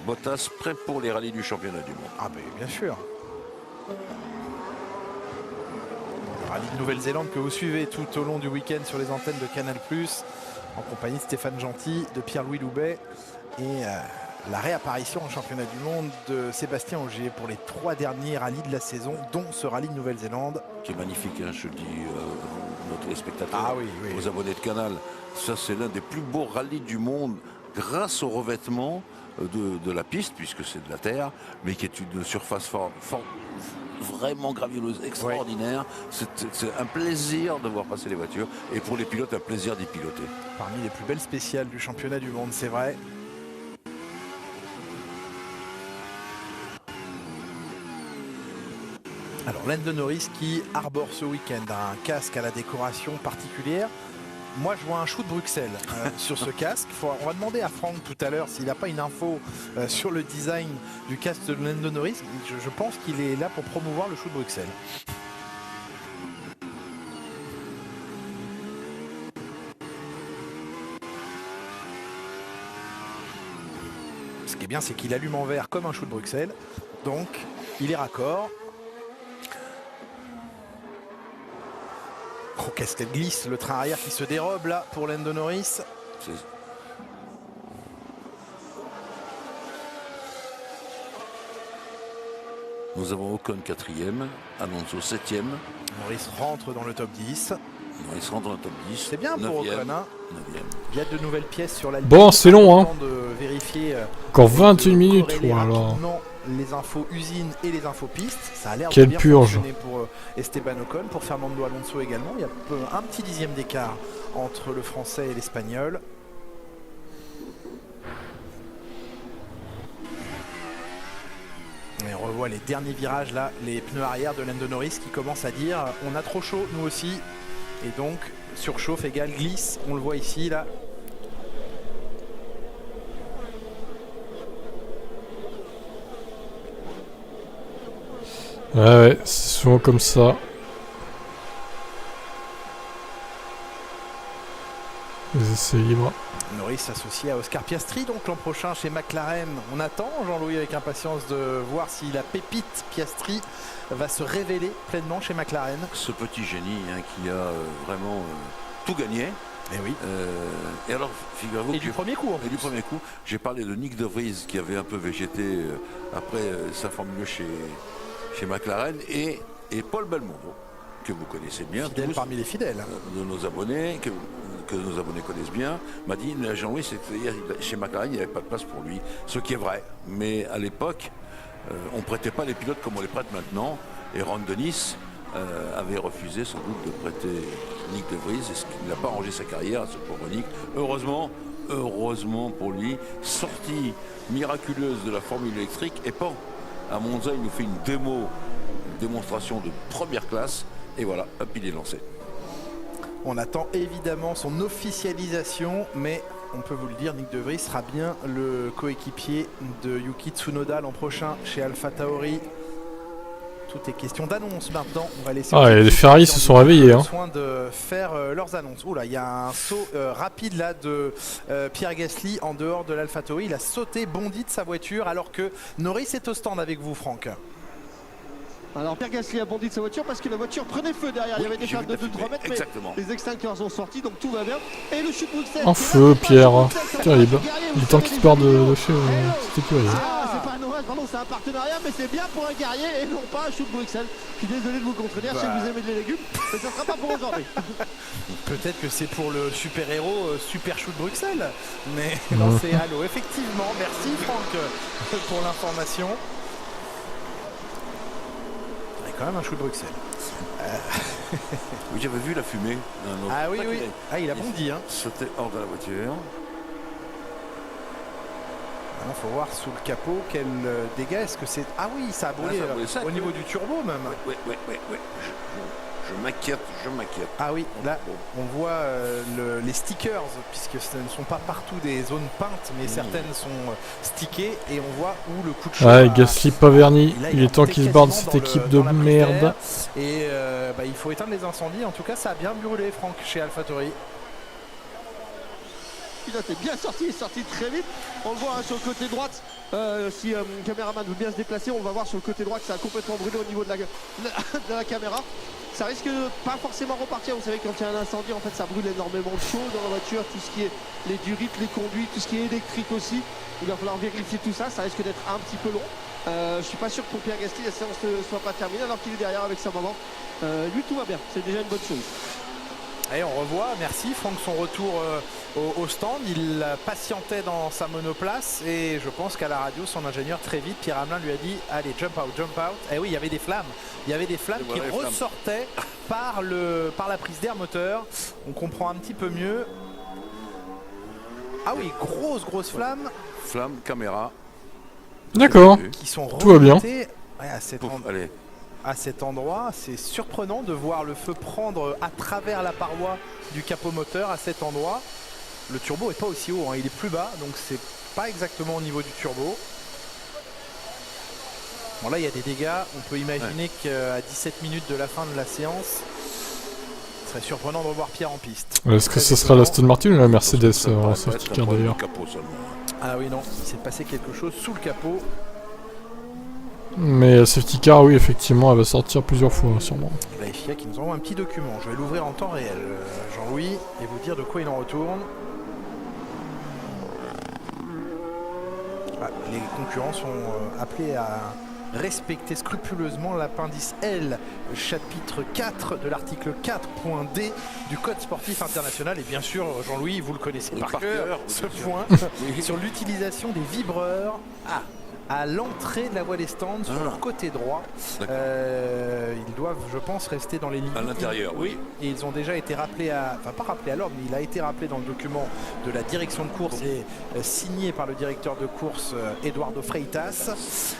Bottas prêt pour les rallyes du championnat du monde. Ah ben bien sûr. Le rallye de Nouvelle-Zélande que vous suivez tout au long du week-end sur les antennes de Canal+, en compagnie de Stéphane Gentil, de Pierre-Louis Loubet et la réapparition en championnat du monde de Sébastien Ogier pour les 3 derniers rallyes de la saison, dont ce rallye de Nouvelle-Zélande. Qui est magnifique, hein, je le dis nos téléspectateurs, aux abonnés de Canal. Ça, c'est l'un des plus beaux rallyes du monde grâce au revêtement de la piste, puisque c'est de la terre, mais qui est une surface vraiment gravineuse, extraordinaire. C'est un plaisir de voir passer les voitures, et pour les pilotes, un plaisir d'y piloter. Parmi les plus belles spéciales du championnat du monde, c'est vrai. Alors Lando Norris qui arbore ce week-end un casque à la décoration particulière. Moi je vois un chou de Bruxelles sur ce casque. On va demander à Franck tout à l'heure s'il n'a pas une info sur le design du casque de Lando Norris. Je pense qu'il est là pour promouvoir le chou de Bruxelles. Ce qui est bien, c'est qu'il allume en vert comme un chou de Bruxelles. Donc il est raccord. Oh, qu'est-ce qu'elle glisse, le train arrière qui se dérobe là pour Lando Norris. Nous avons Ocon 4e, Alonso 7e. Norris rentre dans le top 10. Norris rentre dans le top 10. C'est bien pour Ocon. Hein. Il y a de nouvelles pièces sur la ligne. Bon, c'est long, hein. De vérifier, encore 21 minutes. Voilà. Les infos usines et les infos pistes, ça a l'air de bien purge fonctionner pour Esteban Ocon, pour Fernando Alonso également. Il y a un petit dixième d'écart entre le français et l'espagnol. Et on revoit les derniers virages là, les pneus arrière de Lando Norris qui commencent à dire on a trop chaud nous aussi, et donc surchauffe égale glisse, on le voit ici là. Ouais, c'est souvent comme ça. Les essais libres. Norris associé à Oscar Piastri, donc l'an prochain chez McLaren. On attend, Jean-Louis, avec impatience de voir si la pépite Piastri va se révéler pleinement chez McLaren. Ce petit génie qui a vraiment tout gagné. Et oui. Et alors, figurez-vous que du premier coup. Et du premier coup, j'ai parlé de Nyck de Vries qui avait un peu végété après sa Formule 2 chez McLaren, et Paul Belmondo, que vous connaissez bien, fidèle tous, parmi les fidèles de nos abonnés, que nos abonnés connaissent bien, m'a dit Jean-Louis, chez McLaren il n'y avait pas de place pour lui, ce qui est vrai, mais à l'époque on ne prêtait pas les pilotes comme on les prête maintenant, et Ron Dennis avait refusé sans doute de prêter Nyck de Vries, et ce qui n'a pas arrangé sa carrière, ce pauvre Nyck. Heureusement pour lui, sortie miraculeuse de la Formule électrique, et pas à Monza, il nous fait une démonstration de première classe, et voilà, hop, il est lancé. On attend évidemment son officialisation, mais on peut vous le dire, Nyck de Vries sera bien le coéquipier de Yuki Tsunoda l'an prochain chez AlphaTauri. Tout est question d'annonce maintenant. On va laisser les Ferrari se sont réveillés. Besoin de faire leurs annonces. Oula, il y a un saut rapide là de Pierre Gasly en dehors de l'AlphaTauri. Il a sauté, bondi de sa voiture, alors que Norris est au stand avec vous, Franck. Alors Pierre Gasly a bondi de sa voiture parce que la voiture prenait feu derrière. Il y avait des flammes de 2-3 mètres, mais les extincteurs sont sortis, donc tout va bien. Et le chute Bruxelles. En feu, Pierre. Terrible. Il est temps qu'il se barre de chez cette écurie. C'est pas un orage, pardon, c'est un partenariat, mais c'est bien pour un guerrier et non pas un chute Bruxelles. Je suis désolé de vous contredire, je sais que vous aimez les légumes, mais ça sera pas pour aujourd'hui. Peut-être que c'est pour le super-héros Super Chute Bruxelles, mais non, c'est Halo. Effectivement, merci Franck pour l'information. Quand même un chou de Bruxelles. Oui, j'avais vu la fumée. Ah oui, oui. Ah, il a bondi. Sauter hors de la voiture. Il faut voir sous le capot quel dégât. Est-ce que c'est... Ah oui, ça a brûlé au niveau du turbo même. Oui. Je m'inquiète. Ah oui, là, on voit les stickers, puisque ce ne sont pas partout des zones peintes, mais certaines sont stickées, et on voit où le coup de chaud... Gasly pas verni, il est temps qu'il se barre de cette équipe de merde. Et il faut éteindre les incendies, en tout cas ça a bien brûlé, Franck, chez AlphaTauri. Il est bien sorti, il est sorti très vite. On le voit sur le côté droite Si mon caméraman veut bien se déplacer, on va voir sur le côté droit que ça a complètement brûlé au niveau de la caméra. Ça risque de pas forcément repartir. Vous savez, quand il y a un incendie, en fait, ça brûle énormément de choses dans la voiture. Tout ce qui est les durites, les conduits, tout ce qui est électrique aussi. Il va falloir vérifier tout ça. Ça risque d'être un petit peu long. Je suis pas sûr que pour Pierre Gasly, la séance ne soit pas terminée alors qu'il est derrière avec sa maman. Lui, tout va bien. C'est déjà une bonne chose. Et on revoit, merci Franck, son retour au stand. Il patientait dans sa monoplace et je pense qu'à la radio, son ingénieur, très vite, Pierre Hamelin lui a dit allez, jump out, jump out. Et oui, il y avait des flammes. Il y avait des flammes qui ressortaient par la prise d'air moteur. On comprend un petit peu mieux. Ah oui, grosse flamme. Flamme, caméra. D'accord. Qui sont tout va bien. Ouais, à cet endroit, c'est surprenant de voir le feu prendre à travers la paroi du capot moteur à cet endroit. Le turbo est pas aussi haut, hein, il est plus bas, donc c'est pas exactement au niveau du turbo. Bon, là il y a des dégâts, on peut imaginer qu'à 17 minutes de la fin de la séance, ce serait surprenant de revoir Pierre en piste. Est-ce que ce sera la Aston Martin ou la Mercedes en safety car d'ailleurs? Ah oui, non, il s'est passé quelque chose sous le capot. Mais safety car, oui, effectivement, elle va sortir plusieurs fois, sûrement. La FIA qui nous envoie un petit document. Je vais l'ouvrir en temps réel, Jean-Louis, et vous dire de quoi il en retourne. Ah, les concurrents sont appelés à respecter scrupuleusement l'appendice L, chapitre 4 de l'article 4.d du Code sportif international. Et bien sûr, Jean-Louis, vous le connaissez par cœur, ce point, sur l'utilisation des vibreurs. À l'entrée de la voie des stands sur leur côté droit. Ils doivent, je pense, rester dans les limites. À l'intérieur, oui. Et ils ont déjà été rappelés enfin pas rappelés à l'ordre, mais il a été rappelé dans le document de la direction de course et signé par le directeur de course Eduardo Freitas.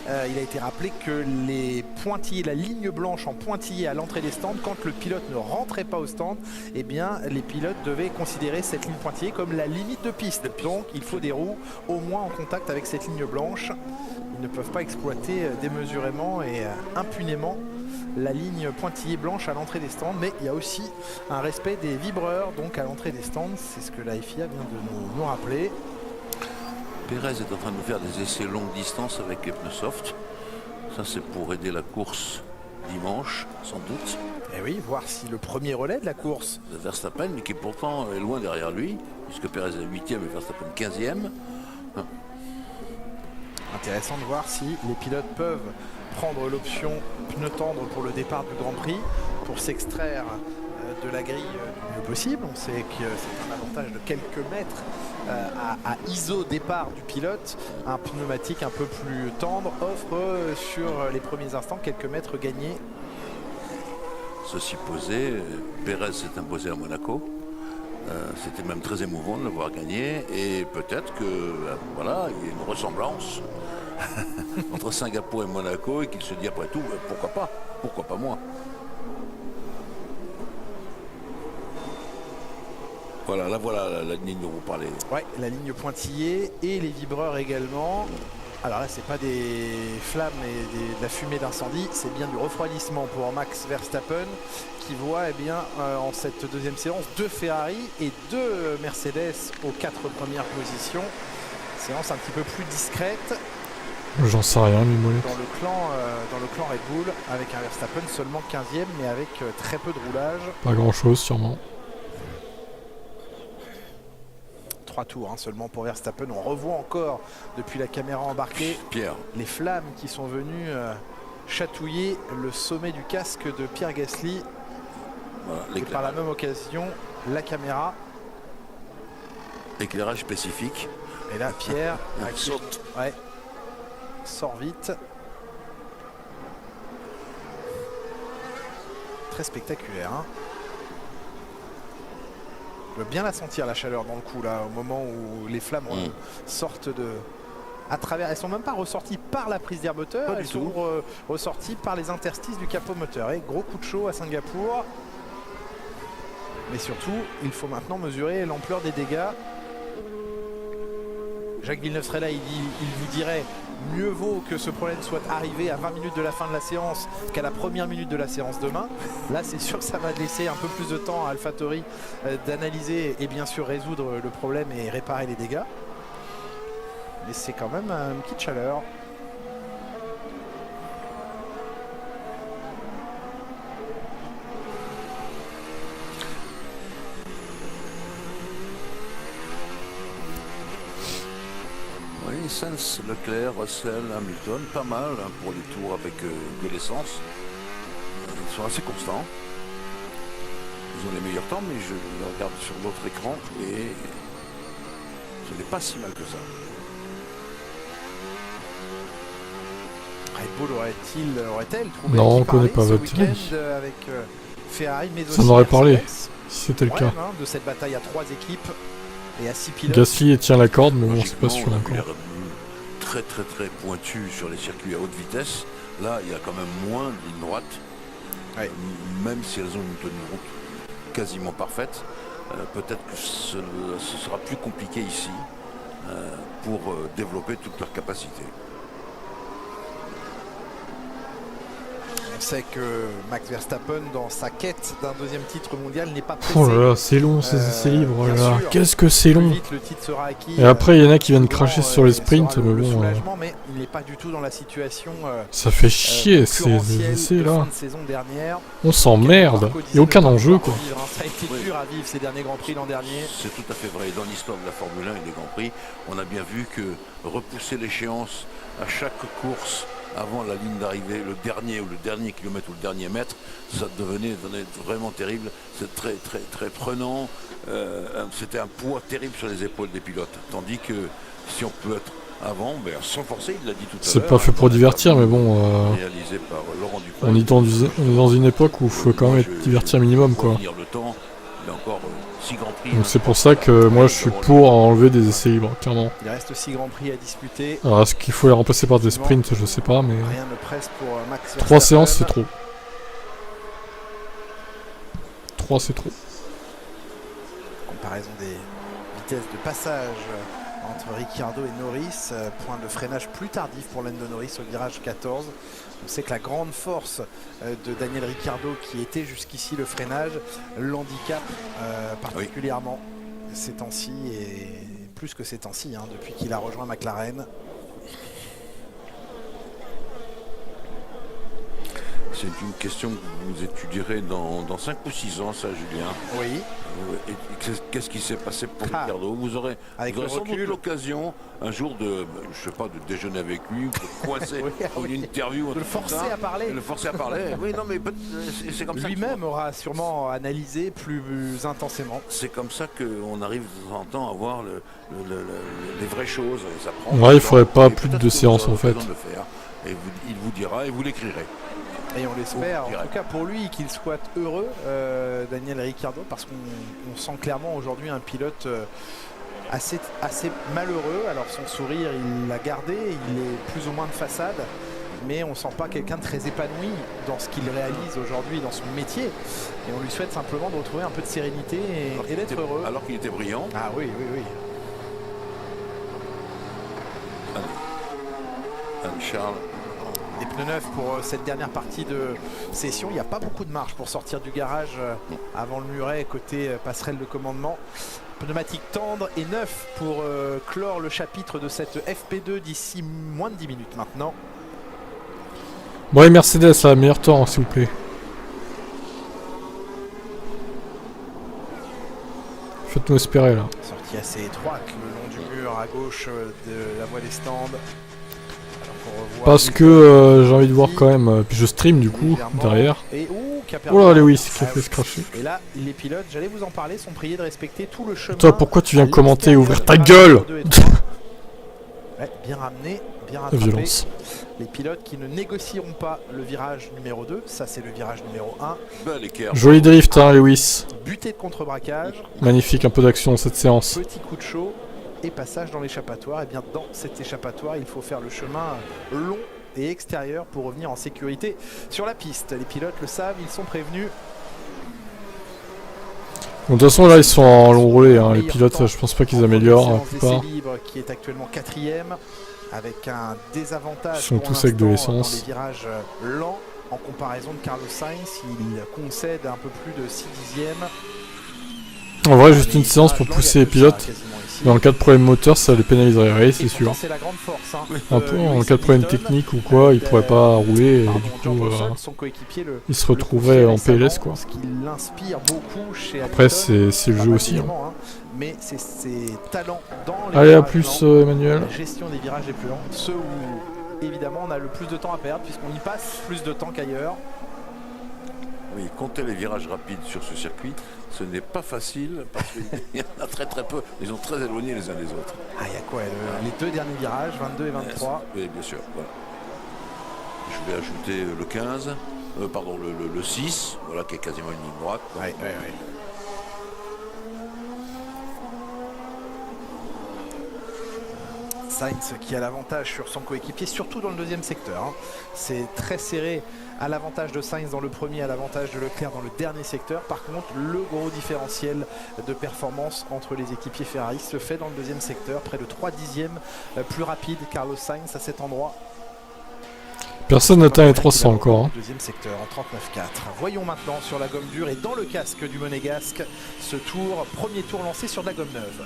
Il a été rappelé que les pointillés, la ligne blanche en pointillé à l'entrée des stands, quand le pilote ne rentrait pas au stand, eh bien les pilotes devaient considérer cette ligne pointillée comme la limite de piste. Donc il faut des roues au moins en contact avec cette ligne blanche. Ils ne peuvent pas exploiter démesurément et impunément la ligne pointillée blanche à l'entrée des stands, mais il y a aussi un respect des vibreurs donc à l'entrée des stands, c'est ce que la FIA vient de nous rappeler. Pérez est en train de faire des essais longue distance avec les pneus soft. Ça c'est pour aider la course dimanche, sans doute. Et oui, voir si le premier relais de la course. Verstappen, mais qui pourtant est loin derrière lui, puisque Pérez est 8e et Verstappen 15e. Intéressant de voir si les pilotes peuvent prendre l'option pneu tendre pour le départ du Grand Prix, pour s'extraire de la grille le mieux possible. On sait que c'est un avantage de quelques mètres à ISO départ du pilote. Un pneumatique un peu plus tendre offre sur les premiers instants quelques mètres gagnés. Ceci posé, Pérez s'est imposé à Monaco. C'était même très émouvant de le voir gagner et peut-être que voilà, il y a une ressemblance entre Singapour et Monaco et qu'il se dit après tout pourquoi pas moi. Voilà, là voilà la ligne dont vous parlez. Ouais, la ligne pointillée et les vibreurs également. Alors là, c'est pas des flammes et de la fumée d'incendie, c'est bien du refroidissement pour Max Verstappen qui voit en cette deuxième séance 2 Ferrari et 2 Mercedes aux 4 premières positions. Séance un petit peu plus discrète. J'en sais rien, Mimolette. Dans le clan Red Bull, avec un Verstappen seulement 15e, mais avec très peu de roulage. Pas grand-chose, sûrement. 3 tours seulement pour Verstappen. On revoit encore depuis la caméra embarquée Pierre, les flammes qui sont venues chatouiller le sommet du casque de Pierre Gasly. Voilà, et par la même occasion, la caméra. Éclairage spécifique. Et là, Pierre saute. Ouais, sort vite. Très spectaculaire. On peut bien la sentir, la chaleur dans le cou là, au moment où les flammes sortent à travers. Elles sont même pas ressorties par la prise d'air moteur, elles sont ressorties par les interstices du capot moteur. Et gros coup de chaud à Singapour. Mais surtout, il faut maintenant mesurer l'ampleur des dégâts. Jacques Villeneuve serait là, il vous dirait mieux vaut que ce problème soit arrivé à 20 minutes de la fin de la séance qu'à la première minute de la séance demain. Là, c'est sûr que ça va laisser un peu plus de temps à AlphaTauri d'analyser et bien sûr résoudre le problème et réparer les dégâts. mais c'est quand même une petite chaleur. Oui, Sainz, Leclerc, Russell, Hamilton, pas mal hein, pour les tours avec de l'essence. Ils sont assez constants. Ils ont les meilleurs temps, mais je regarde sur l'autre écran et ce n'est pas si mal que ça. Red Bull aurait-elle trouvé non, on ne connaît pas votre avec Ferrari, mais ça en aurait parlé si c'était le cas. De cette bataille à 3 équipes et à 6 pilotes. Gasly tient la corde, mais bon, c'est pas sûr encore. Très pointu sur les circuits à haute vitesse. Là, il y a quand même moins de lignes droites. Ouais. Même si elles ont une tenue de route quasiment parfaite, peut-être que ce sera plus compliqué ici pour développer toute leur capacité. On sait que Max Verstappen, dans sa quête d'un deuxième titre mondial, n'est pas pressé. Oh là là, c'est long ces essais libres, oh là là. Qu'est-ce que c'est long. Le titre sera acquis, et après, il y en a qui viennent cracher sur les sprints, mais bon... mais il n'est pas du tout dans la situation... ça fait chier ces essais-là. On s'emmerde, il n'y a aucun enjeu, quoi. Ça a été dur à vivre ces derniers Grands Prix l'an dernier. C'est tout à fait vrai. Dans l'histoire de la Formule 1 et des Grands Prix, on a bien vu que repousser l'échéance à chaque course avant la ligne d'arrivée, le dernier kilomètre ou le dernier mètre, ça devenait vraiment terrible. C'est très prenant. C'était un poids terrible sur les épaules des pilotes. Tandis que si on peut être avant, ben, sans forcer, il l'a dit tout à l'heure. C'est pas fait pour divertir, mais bon. Réalisé par Laurent Dupont. On est dans une époque où il faut quand même être diverti un minimum, quoi. Le temps, il y a encore 6 Grands Prix. Donc c'est pour ça que moi je suis pour enlever des essais libres, clairement. Il reste 6 Grands Prix à disputer. Alors est-ce qu'il faut les remplacer par des sprints, je sais pas, mais... Rien ne presse pour Max Verstappen. 3 séances c'est trop. 3 c'est trop. Comparaison des vitesses de passage entre Ricciardo et Norris, point de freinage plus tardif pour Lando Norris au virage 14. On sait que la grande force de Daniel Ricciardo, qui était jusqu'ici le freinage, l'handicap particulièrement ces temps-ci, et plus que ces temps-ci, hein, depuis qu'il a rejoint McLaren. C'est une question que vous étudierez dans 5 ou 6 ans, ça, Julien. Oui. Et qu'est-ce qui s'est passé pour Ricciardo? Vous aurez sans doute l'occasion un jour de, je sais pas, de déjeuner avec lui, de coincer une interview. De le forcer à parler. De le forcer à parler. Oui, non, mais c'est comme ça. Lui-même aura sûrement analysé plus intensément. C'est comme ça qu'on arrive de temps en temps à voir les vraies choses. Et ça prend ouais, il faudrait pas plus de 2 séances en fait. Et il vous dira et vous l'écrirez. Et on l'espère, en tout cas pour lui, qu'il soit heureux, Daniel Ricciardo, parce qu'on sent clairement aujourd'hui un pilote assez malheureux. Alors son sourire, il l'a gardé, il est plus ou moins de façade, mais on sent pas quelqu'un de très épanoui dans ce qu'il réalise aujourd'hui dans son métier. Et on lui souhaite simplement de retrouver un peu de sérénité et d'être heureux. Alors qu'il était brillant. Ah oui. Allez, Charles. Les pneus neufs pour cette dernière partie de session. Il n'y a pas beaucoup de marge pour sortir du garage avant le muret côté passerelle de commandement. Pneumatique tendre et neuf pour clore le chapitre de cette FP2 d'ici moins de 10 minutes maintenant. Bon, et Mercedes à meilleur temps, s'il vous plaît. Faites-nous espérer là. Sortie assez étroite le long du mur à gauche de la voie des stands. Parce que j'ai envie de voir quand même, puis je stream du coup derrière. Oh là Lewis qui a fait se cracher. Et là les pilotes, j'allais vous en parler, sont priés de respecter tout le chemin. Toi pourquoi tu viens commenter et ouvrir ta gueule? Ouais, bien ramené, bien rattrapé. Violence. Les pilotes qui ne négocieront pas le virage numéro 2, ça c'est le virage numéro 1. Joli drift hein Lewis. Buté de contre-braquage. Magnifique, un peu d'action dans cette séance. Petit coup de chaud. Et passage dans l'échappatoire. Et bien dans cet échappatoire, il faut faire le chemin long et extérieur pour revenir en sécurité sur la piste. Les pilotes le savent, ils sont prévenus. Bon, de toute façon là ils sont en long roulé, hein. Les pilotes je pense pas qu'ils améliorent la plupart. Qui est actuellement 4ème avec un désavantage. Ils sont tous avec de l'essence. Dans les virages lents en comparaison de Carlos Sainz, il concède un peu plus de 6 dixièmes. En vrai juste une séance pour pousser les pilotes. ici. Mais en cas de problème moteur, ça les pénaliserait, c'est sûr. C'est la grande force. Hein. Un peu, en cas de problème technique ou quoi, il pourrait pas rouler et du coup, il se retrouverait en PLS quoi. Ce qui l'inspire beaucoup chez après, c'est le jeu aussi. Hein. Mais c'est ses talents dans les allez, virages à plus lents, Emmanuel. la gestion des virages les plus lents, ceux où évidemment on a le plus de temps à perdre puisqu'on y passe plus de temps qu'ailleurs. Oui, compter les virages rapides sur ce circuit, ce n'est pas facile parce qu'il y en a très peu, ils sont très éloignés les uns des autres. Ah, il y a quoi les deux derniers virages, 22 et 23. Oui, bien sûr. Voilà. Je vais ajouter le 15, pardon, le 6, voilà, qui est quasiment une ligne droite. Oui. Sainz qui a l'avantage sur son coéquipier, surtout dans le deuxième secteur. Hein. C'est très serré à l'avantage de Sainz dans le premier, à l'avantage de Leclerc dans le dernier secteur. Par contre, le gros différentiel de performance entre les équipiers Ferrari se fait dans le deuxième secteur, près de 3 dixièmes plus rapide Carlos Sainz à cet endroit. Personne n'atteint les 300 encore. Hein. Deuxième secteur en 39.4. Voyons maintenant sur la gomme dure et dans le casque du Monégasque ce tour, premier tour lancé sur de la gomme neuve.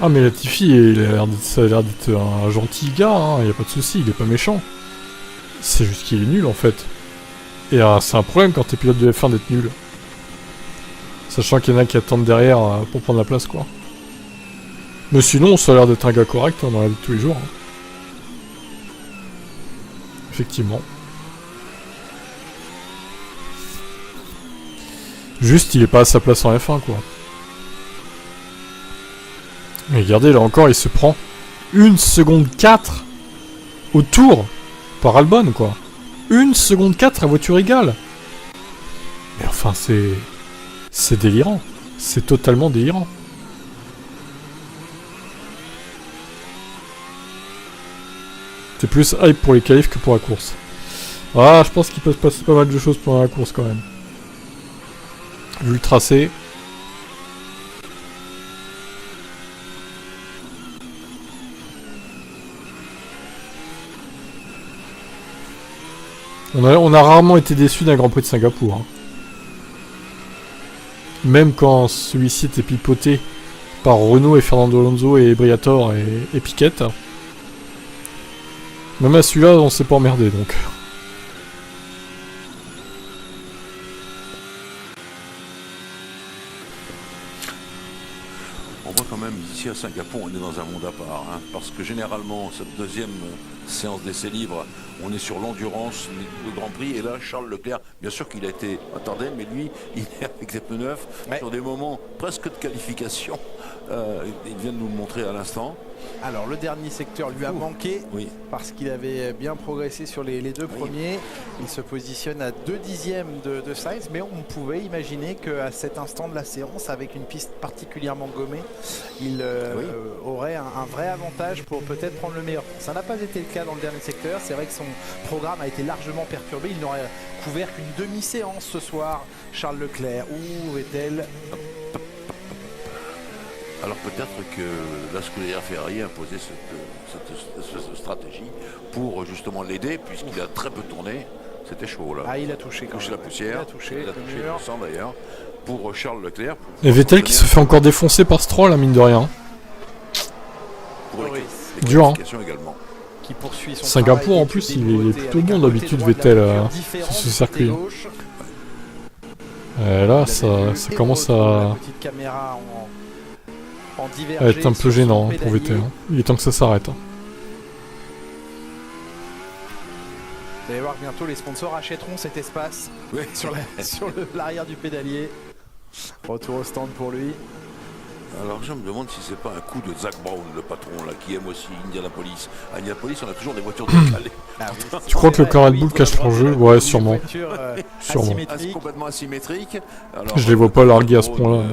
Ah mais Latifi, ça a l'air d'être un gentil gars, hein, y a pas de souci, il est pas méchant. C'est juste qu'il est nul en fait. Et c'est un problème quand t'es pilote de F1 d'être nul. Sachant qu'il y en a qui attendent derrière pour prendre la place quoi. Mais sinon ça a l'air d'être un gars correct hein, dans la vie de tous les jours. Hein. Effectivement. Juste il est pas à sa place en F1 quoi. Mais regardez, là encore, il se prend 1 seconde 4 au tour par Albon, quoi. 1 seconde 4 à voiture égale. Mais enfin, c'est délirant. C'est totalement délirant. C'est plus hype pour les qualifs que pour la course. Ah, je pense qu'il peut se passer pas mal de choses pendant la course, quand même. Vu le tracé. On a rarement été déçus d'un Grand Prix de Singapour. Hein. Même quand celui-ci était pipoté par Renault et Fernando Alonso et Briatore et Piquet. Même à celui-là, on s'est pas emmerdé donc. On voit quand même ici à Singapour, on est dans un monde à part, hein, parce que généralement, cette deuxième séance d'essai libre, on est sur l'endurance, le Grand Prix, et là, Charles Leclerc, bien sûr qu'il a été attardé, mais lui, il est avec des pneus neufs, sur des moments presque de qualification. Il vient de nous le montrer à l'instant. Alors, le dernier secteur lui a manqué, parce qu'il avait bien progressé sur les deux premiers. Il se positionne à 2 dixièmes de Sainz, mais on pouvait imaginer qu'à cet instant de la séance, avec une piste particulièrement gommée, il aurait un vrai avantage pour peut-être prendre le meilleur. Ça n'a pas été le cas dans le dernier secteur. C'est vrai que son programme a été largement perturbé. Il n'aurait couvert qu'une demi-séance ce soir. Charles Leclerc ou Vettel. Alors peut-être que la Scuderia Ferrari a imposé cette stratégie pour justement l'aider, puisqu'il a très peu tourné. C'était chaud là. Ah, il a touché la poussière. Il a touché le sang d'ailleurs. Pour Charles Leclerc. Et Vettel qui se fait encore défoncer par Stroll, mine de rien. Dur, hein. Également. Qui poursuit son Singapour en plus, il est plutôt bon d'habitude Vettel sur ce circuit. Et là, ça commence à être un peu gênant pour Vettel. Hein. Il est temps que ça s'arrête. Hein. Vous allez voir que bientôt les sponsors achèteront cet espace sur l'arrière du pédalier. Retour au stand pour lui. Alors je me demande si c'est pas un coup de Zach Brown, le patron là, qui aime aussi Indianapolis. À Indianapolis, on a toujours des voitures décalées. Tu crois que le Red Bull cache leur jeu? Ouais, sûrement. Sûrement. Complètement asymétrique. Alors, je les vois pas larguer à ce point-là.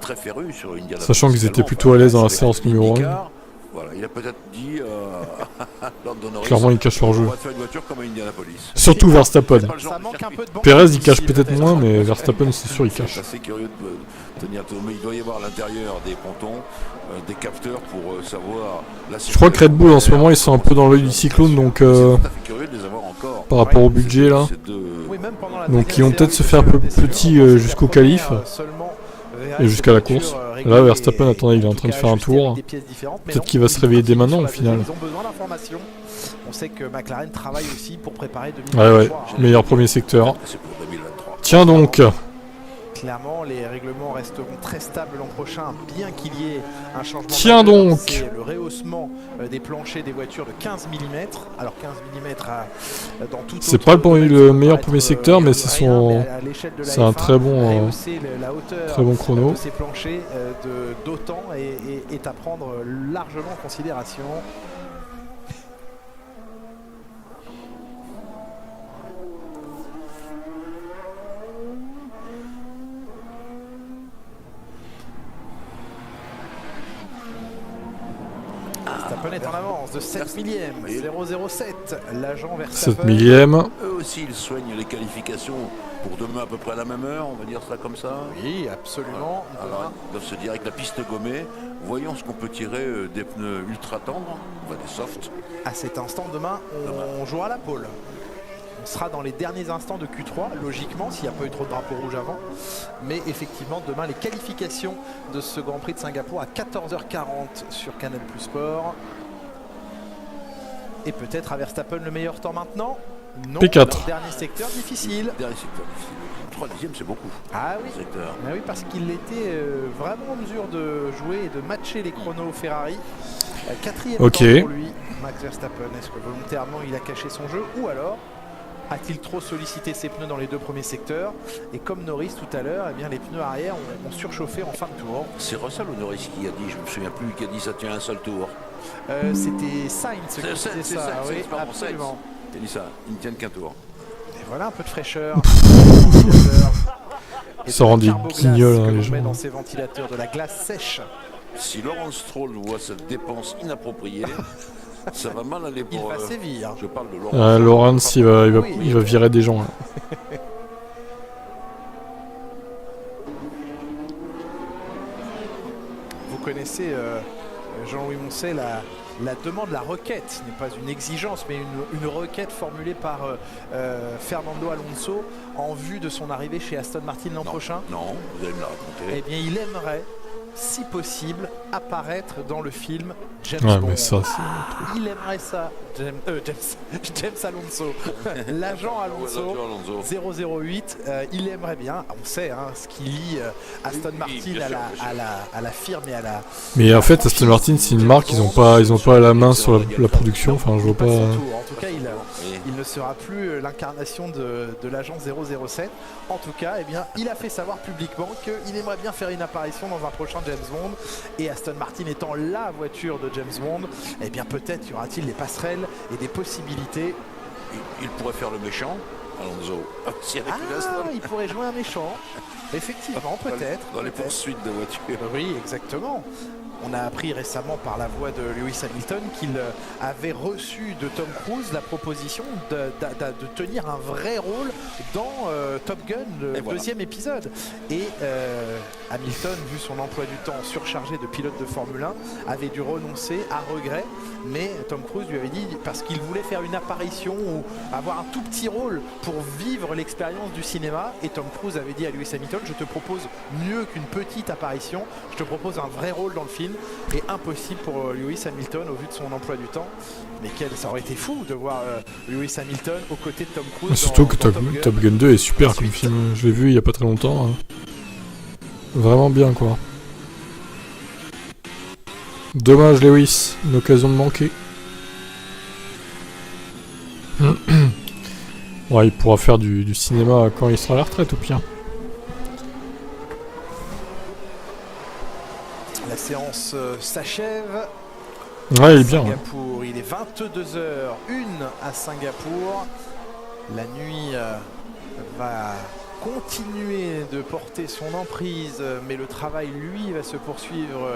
Très féru sur Indianapolis. Sachant qu'ils étaient plutôt à l'aise dans la séance numéro 1. Voilà, il a peut-être dit clairement, ils cachent leur jeu. On va faire une voiture comme à Indianapolis. Surtout Verstappen. Perez, il cache peut-être moins, mais Verstappen, c'est sûr, il cache. C'est assez curieux de tenir tout. Mais il doit y avoir à l'intérieur des pontons, des capteurs pour savoir la. Je crois que Red Bull, en ce moment, ils sont un peu dans l'œil du cyclone, donc par rapport au budget là. Oui, même pendant Donc qui vont peut-être se faire petits jusqu'au qualif et jusqu'à la course. Là Verstappen, attendez, il est en train de faire un tour. Peut-être qu'il va se réveiller dès maintenant au final. Ils ont besoin d'informations. On sait que McLaren travaille aussi pour préparer 2023. Ouais, meilleur premier secteur. Tiens donc. Clairement, les règlements resteront très stables l'an prochain, bien qu'il y ait un changement. Tiens donc. C'est le rehaussement des planchers des voitures de 15 mm. Alors 15 mm dans tout. C'est pas le meilleur premier secteur, mais c'est un très bon chrono. Ces planchers d'autant est à prendre largement en considération. Verstappen est en avance de 7 millième, 007, l'agent Verstappen. 7 millième. Eux aussi, ils soignent les qualifications pour demain à peu près à la même heure, on va dire ça comme ça. Oui, absolument. Alors, ils doivent se dire avec la piste gommée, voyons ce qu'on peut tirer des pneus ultra tendres, des softs. À cet instant, demain, on jouera la pole. On sera dans les derniers instants de Q3, logiquement, s'il n'y a pas eu trop de drapeaux rouges avant. Mais effectivement, demain, les qualifications de ce Grand Prix de Singapour à 14h40 sur Canal+ Sport. Et peut-être à Verstappen le meilleur temps maintenant. Non, P4. Dernier secteur difficile. Dernier secteur difficile. 3e, c'est beaucoup. Ah oui, oui, parce qu'il était vraiment en mesure de jouer et de matcher les chronos Ferrari. 4e temps pour lui, Max Verstappen. Est-ce que volontairement il a caché son jeu ou alors a-t-il trop sollicité ses pneus dans les 2 premiers secteurs? Et comme Norris tout à l'heure, eh bien les pneus arrière ont surchauffé en fin de tour. C'est Russell ou Norris qui a dit, je me souviens plus, qui a dit ça tient un seul tour. C'était Sainz qui disait ça, oui, absolument. Il a dit ça, il ne tient qu'un tour. Et voilà un peu de fraîcheur. Ça rend des guignols les gens. Met dans ces ventilateurs de la glace sèche. Si Lawrence Stroll voit cette dépense inappropriée, ça va mal aller pour... Il va sévir. Je parle de Lawrence. Lawrence, il va virer des gens. Là. Vous connaissez, Jean-Louis Moncey, la demande, la requête, ce n'est pas une exigence, mais une requête formulée par Fernando Alonso en vue de son arrivée chez Aston Martin l'an prochain. Non, vous allez me la raconter. Eh bien, il aimerait, si possible, apparaître dans le film James Bond. Mais ça, il aimerait ça, James Alonso, l'agent Alonso, 008, il aimerait bien, on sait ce qui lie Aston Martin à la firme et à la... Mais en fait, Aston Martin, c'est une marque, ils ont pas la main sur la production, enfin je vois pas... En tout cas, il ne sera plus l'incarnation de l'agent 007. En tout cas, eh bien, il a fait savoir publiquement qu'il aimerait bien faire une apparition dans un prochain James Bond. Et Aston Martin étant la voiture de James Bond, eh bien peut-être y aura-t-il des passerelles et des possibilités. Il pourrait faire le méchant, Alonso. Il pourrait jouer un méchant. Effectivement, peut-être. Dans les poursuites de voitures. Oui, exactement. On a appris récemment par la voix de Lewis Hamilton qu'il avait reçu de Tom Cruise la proposition de tenir un vrai rôle dans Top Gun, le deuxième épisode. Et Hamilton, vu son emploi du temps surchargé de pilote de Formule 1, avait dû renoncer à regret. Mais Tom Cruise lui avait dit, parce qu'il voulait faire une apparition ou avoir un tout petit rôle pour vivre l'expérience du cinéma. Et Tom Cruise avait dit à Lewis Hamilton, je te propose mieux qu'une petite apparition, je te propose un vrai rôle dans le film. Et impossible pour Lewis Hamilton au vu de son emploi du temps. Mais ça aurait été fou de voir Lewis Hamilton aux côtés de Tom Cruise. Surtout que Top Gun 2 est super comme film, je l'ai vu il y a pas très longtemps. Vraiment bien quoi. Dommage Lewis, une occasion de manquer. Ouais, il pourra faire du cinéma quand il sera à la retraite au pire. La séance s'achève. Ouais, il est bien. Singapour, il est 22h01 à Singapour. La nuit va continuer de porter son emprise, mais le travail, lui, va se poursuivre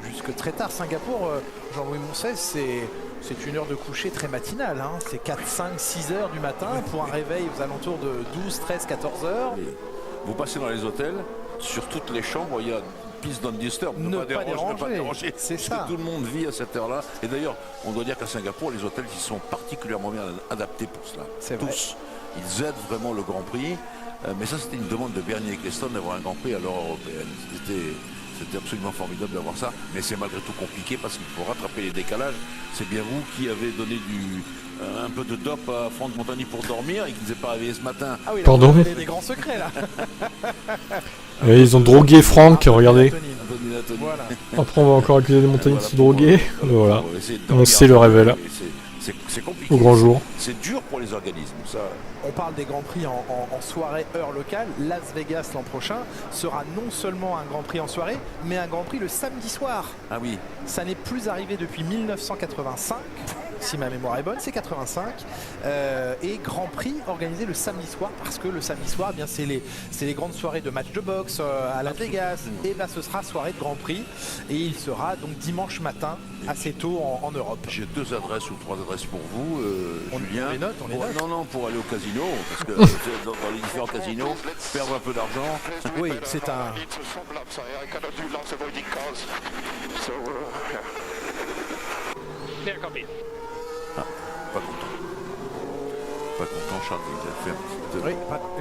jusque très tard. Singapour, Jean-Louis Moncey, c'est une heure de coucher très matinale. C'est 4, 5, 6 heures du matin pour un réveil aux alentours de 12, 13, 14 heures. Vous passez dans les hôtels, sur toutes les chambres, il y a piste d'undisturb, ne pas déranger. C'est ça. Tout le monde vit à cette heure-là. Et d'ailleurs, on doit dire qu'à Singapour, les hôtels ils sont particulièrement bien adaptés pour cela. C'est tous. ils aident vraiment le Grand Prix. Mais ça, c'était une demande de Bernie Ecclestone d'avoir un Grand Prix à l'heure européenne. C'était absolument formidable d'avoir ça, mais c'est malgré tout compliqué parce qu'il faut rattraper les décalages. C'est bien vous qui avez donné un peu de dope à Franck Montagny pour dormir et qui ne s'est pas réveillé ce matin. Ah oui, pardon. Vous avez des grands secrets là. Et ils ont drogué Franck, regardez. Voilà. Après on va encore accuser des Montagny de se droguer. Voilà. On sait le révèle. C'est compliqué. Au grand jour. C'est dur pour les organismes, ça. On parle des Grands Prix en soirée heure locale. Las Vegas l'an prochain sera non seulement un Grand Prix en soirée, mais un Grand Prix le samedi soir. Ah oui. Ça n'est plus arrivé depuis 1985. Si ma mémoire est bonne, c'est 85. Et Grand Prix organisé le samedi soir, parce que le samedi soir, eh bien c'est les grandes soirées de match de boxe à Las Vegas. Et ben ce sera soirée de Grand Prix. Et il sera donc dimanche matin, assez tôt en Europe. J'ai 2 adresses ou 3 adresses pour vous, Julien. On les note, on les note. Non, pour aller au casino, parce que dans les différents casinos, perdre un peu d'argent. Oui, c'est un... Pas content. Pas content, Charles, il a fait un petit... Oui,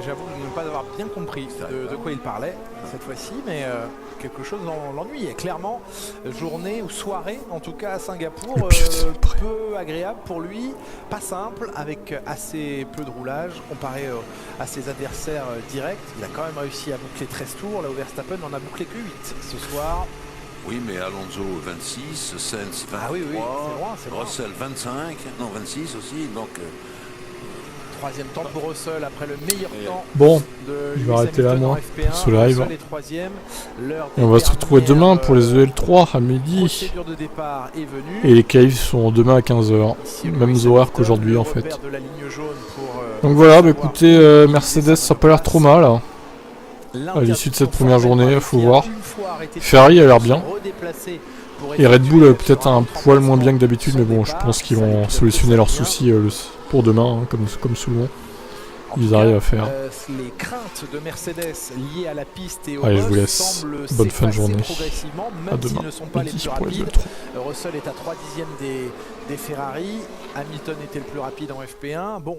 j'avoue ne pas avoir bien compris de quoi il parlait cette fois-ci, mais quelque chose l'ennuyait. Clairement, journée ou soirée, en tout cas à Singapour, peu agréable pour lui, pas simple, avec assez peu de roulage comparé à ses adversaires directs. Il a quand même réussi à boucler 13 tours, là où Verstappen n'en a bouclé que 8 ce soir. Oui, mais Alonso 26, Sainz 23, ah oui, c'est loin, Russell 25, non 26 aussi, donc... Troisième temps pour Russell après le meilleur temps. Bon, je vais arrêter là moi, ce live. Et on va se retrouver demain pour les EL3 à midi. Et les qualifs sont demain à 15h. Mêmes horaires qu'aujourd'hui en fait. Donc voilà, bah écoutez, Mercedes ça n'a pas l'air trop mal. Hein. À l'issue de cette première journée, il faut voir. Ferrari a l'air bien. Et Red Bull peut-être un poil moins bien que d'habitude, mais bon, je pense qu'ils vont solutionner leurs soucis pour demain, hein, comme souvent. Ils arrivent à faire. Les craintes de Mercedes liées à la piste et au allez, je vous laisse. Bonne fin de journée. À demain. Ne sont pas les plus rapides. Russell est à 3/10 des Ferrari. Hamilton était le plus rapide en FP1. Bon.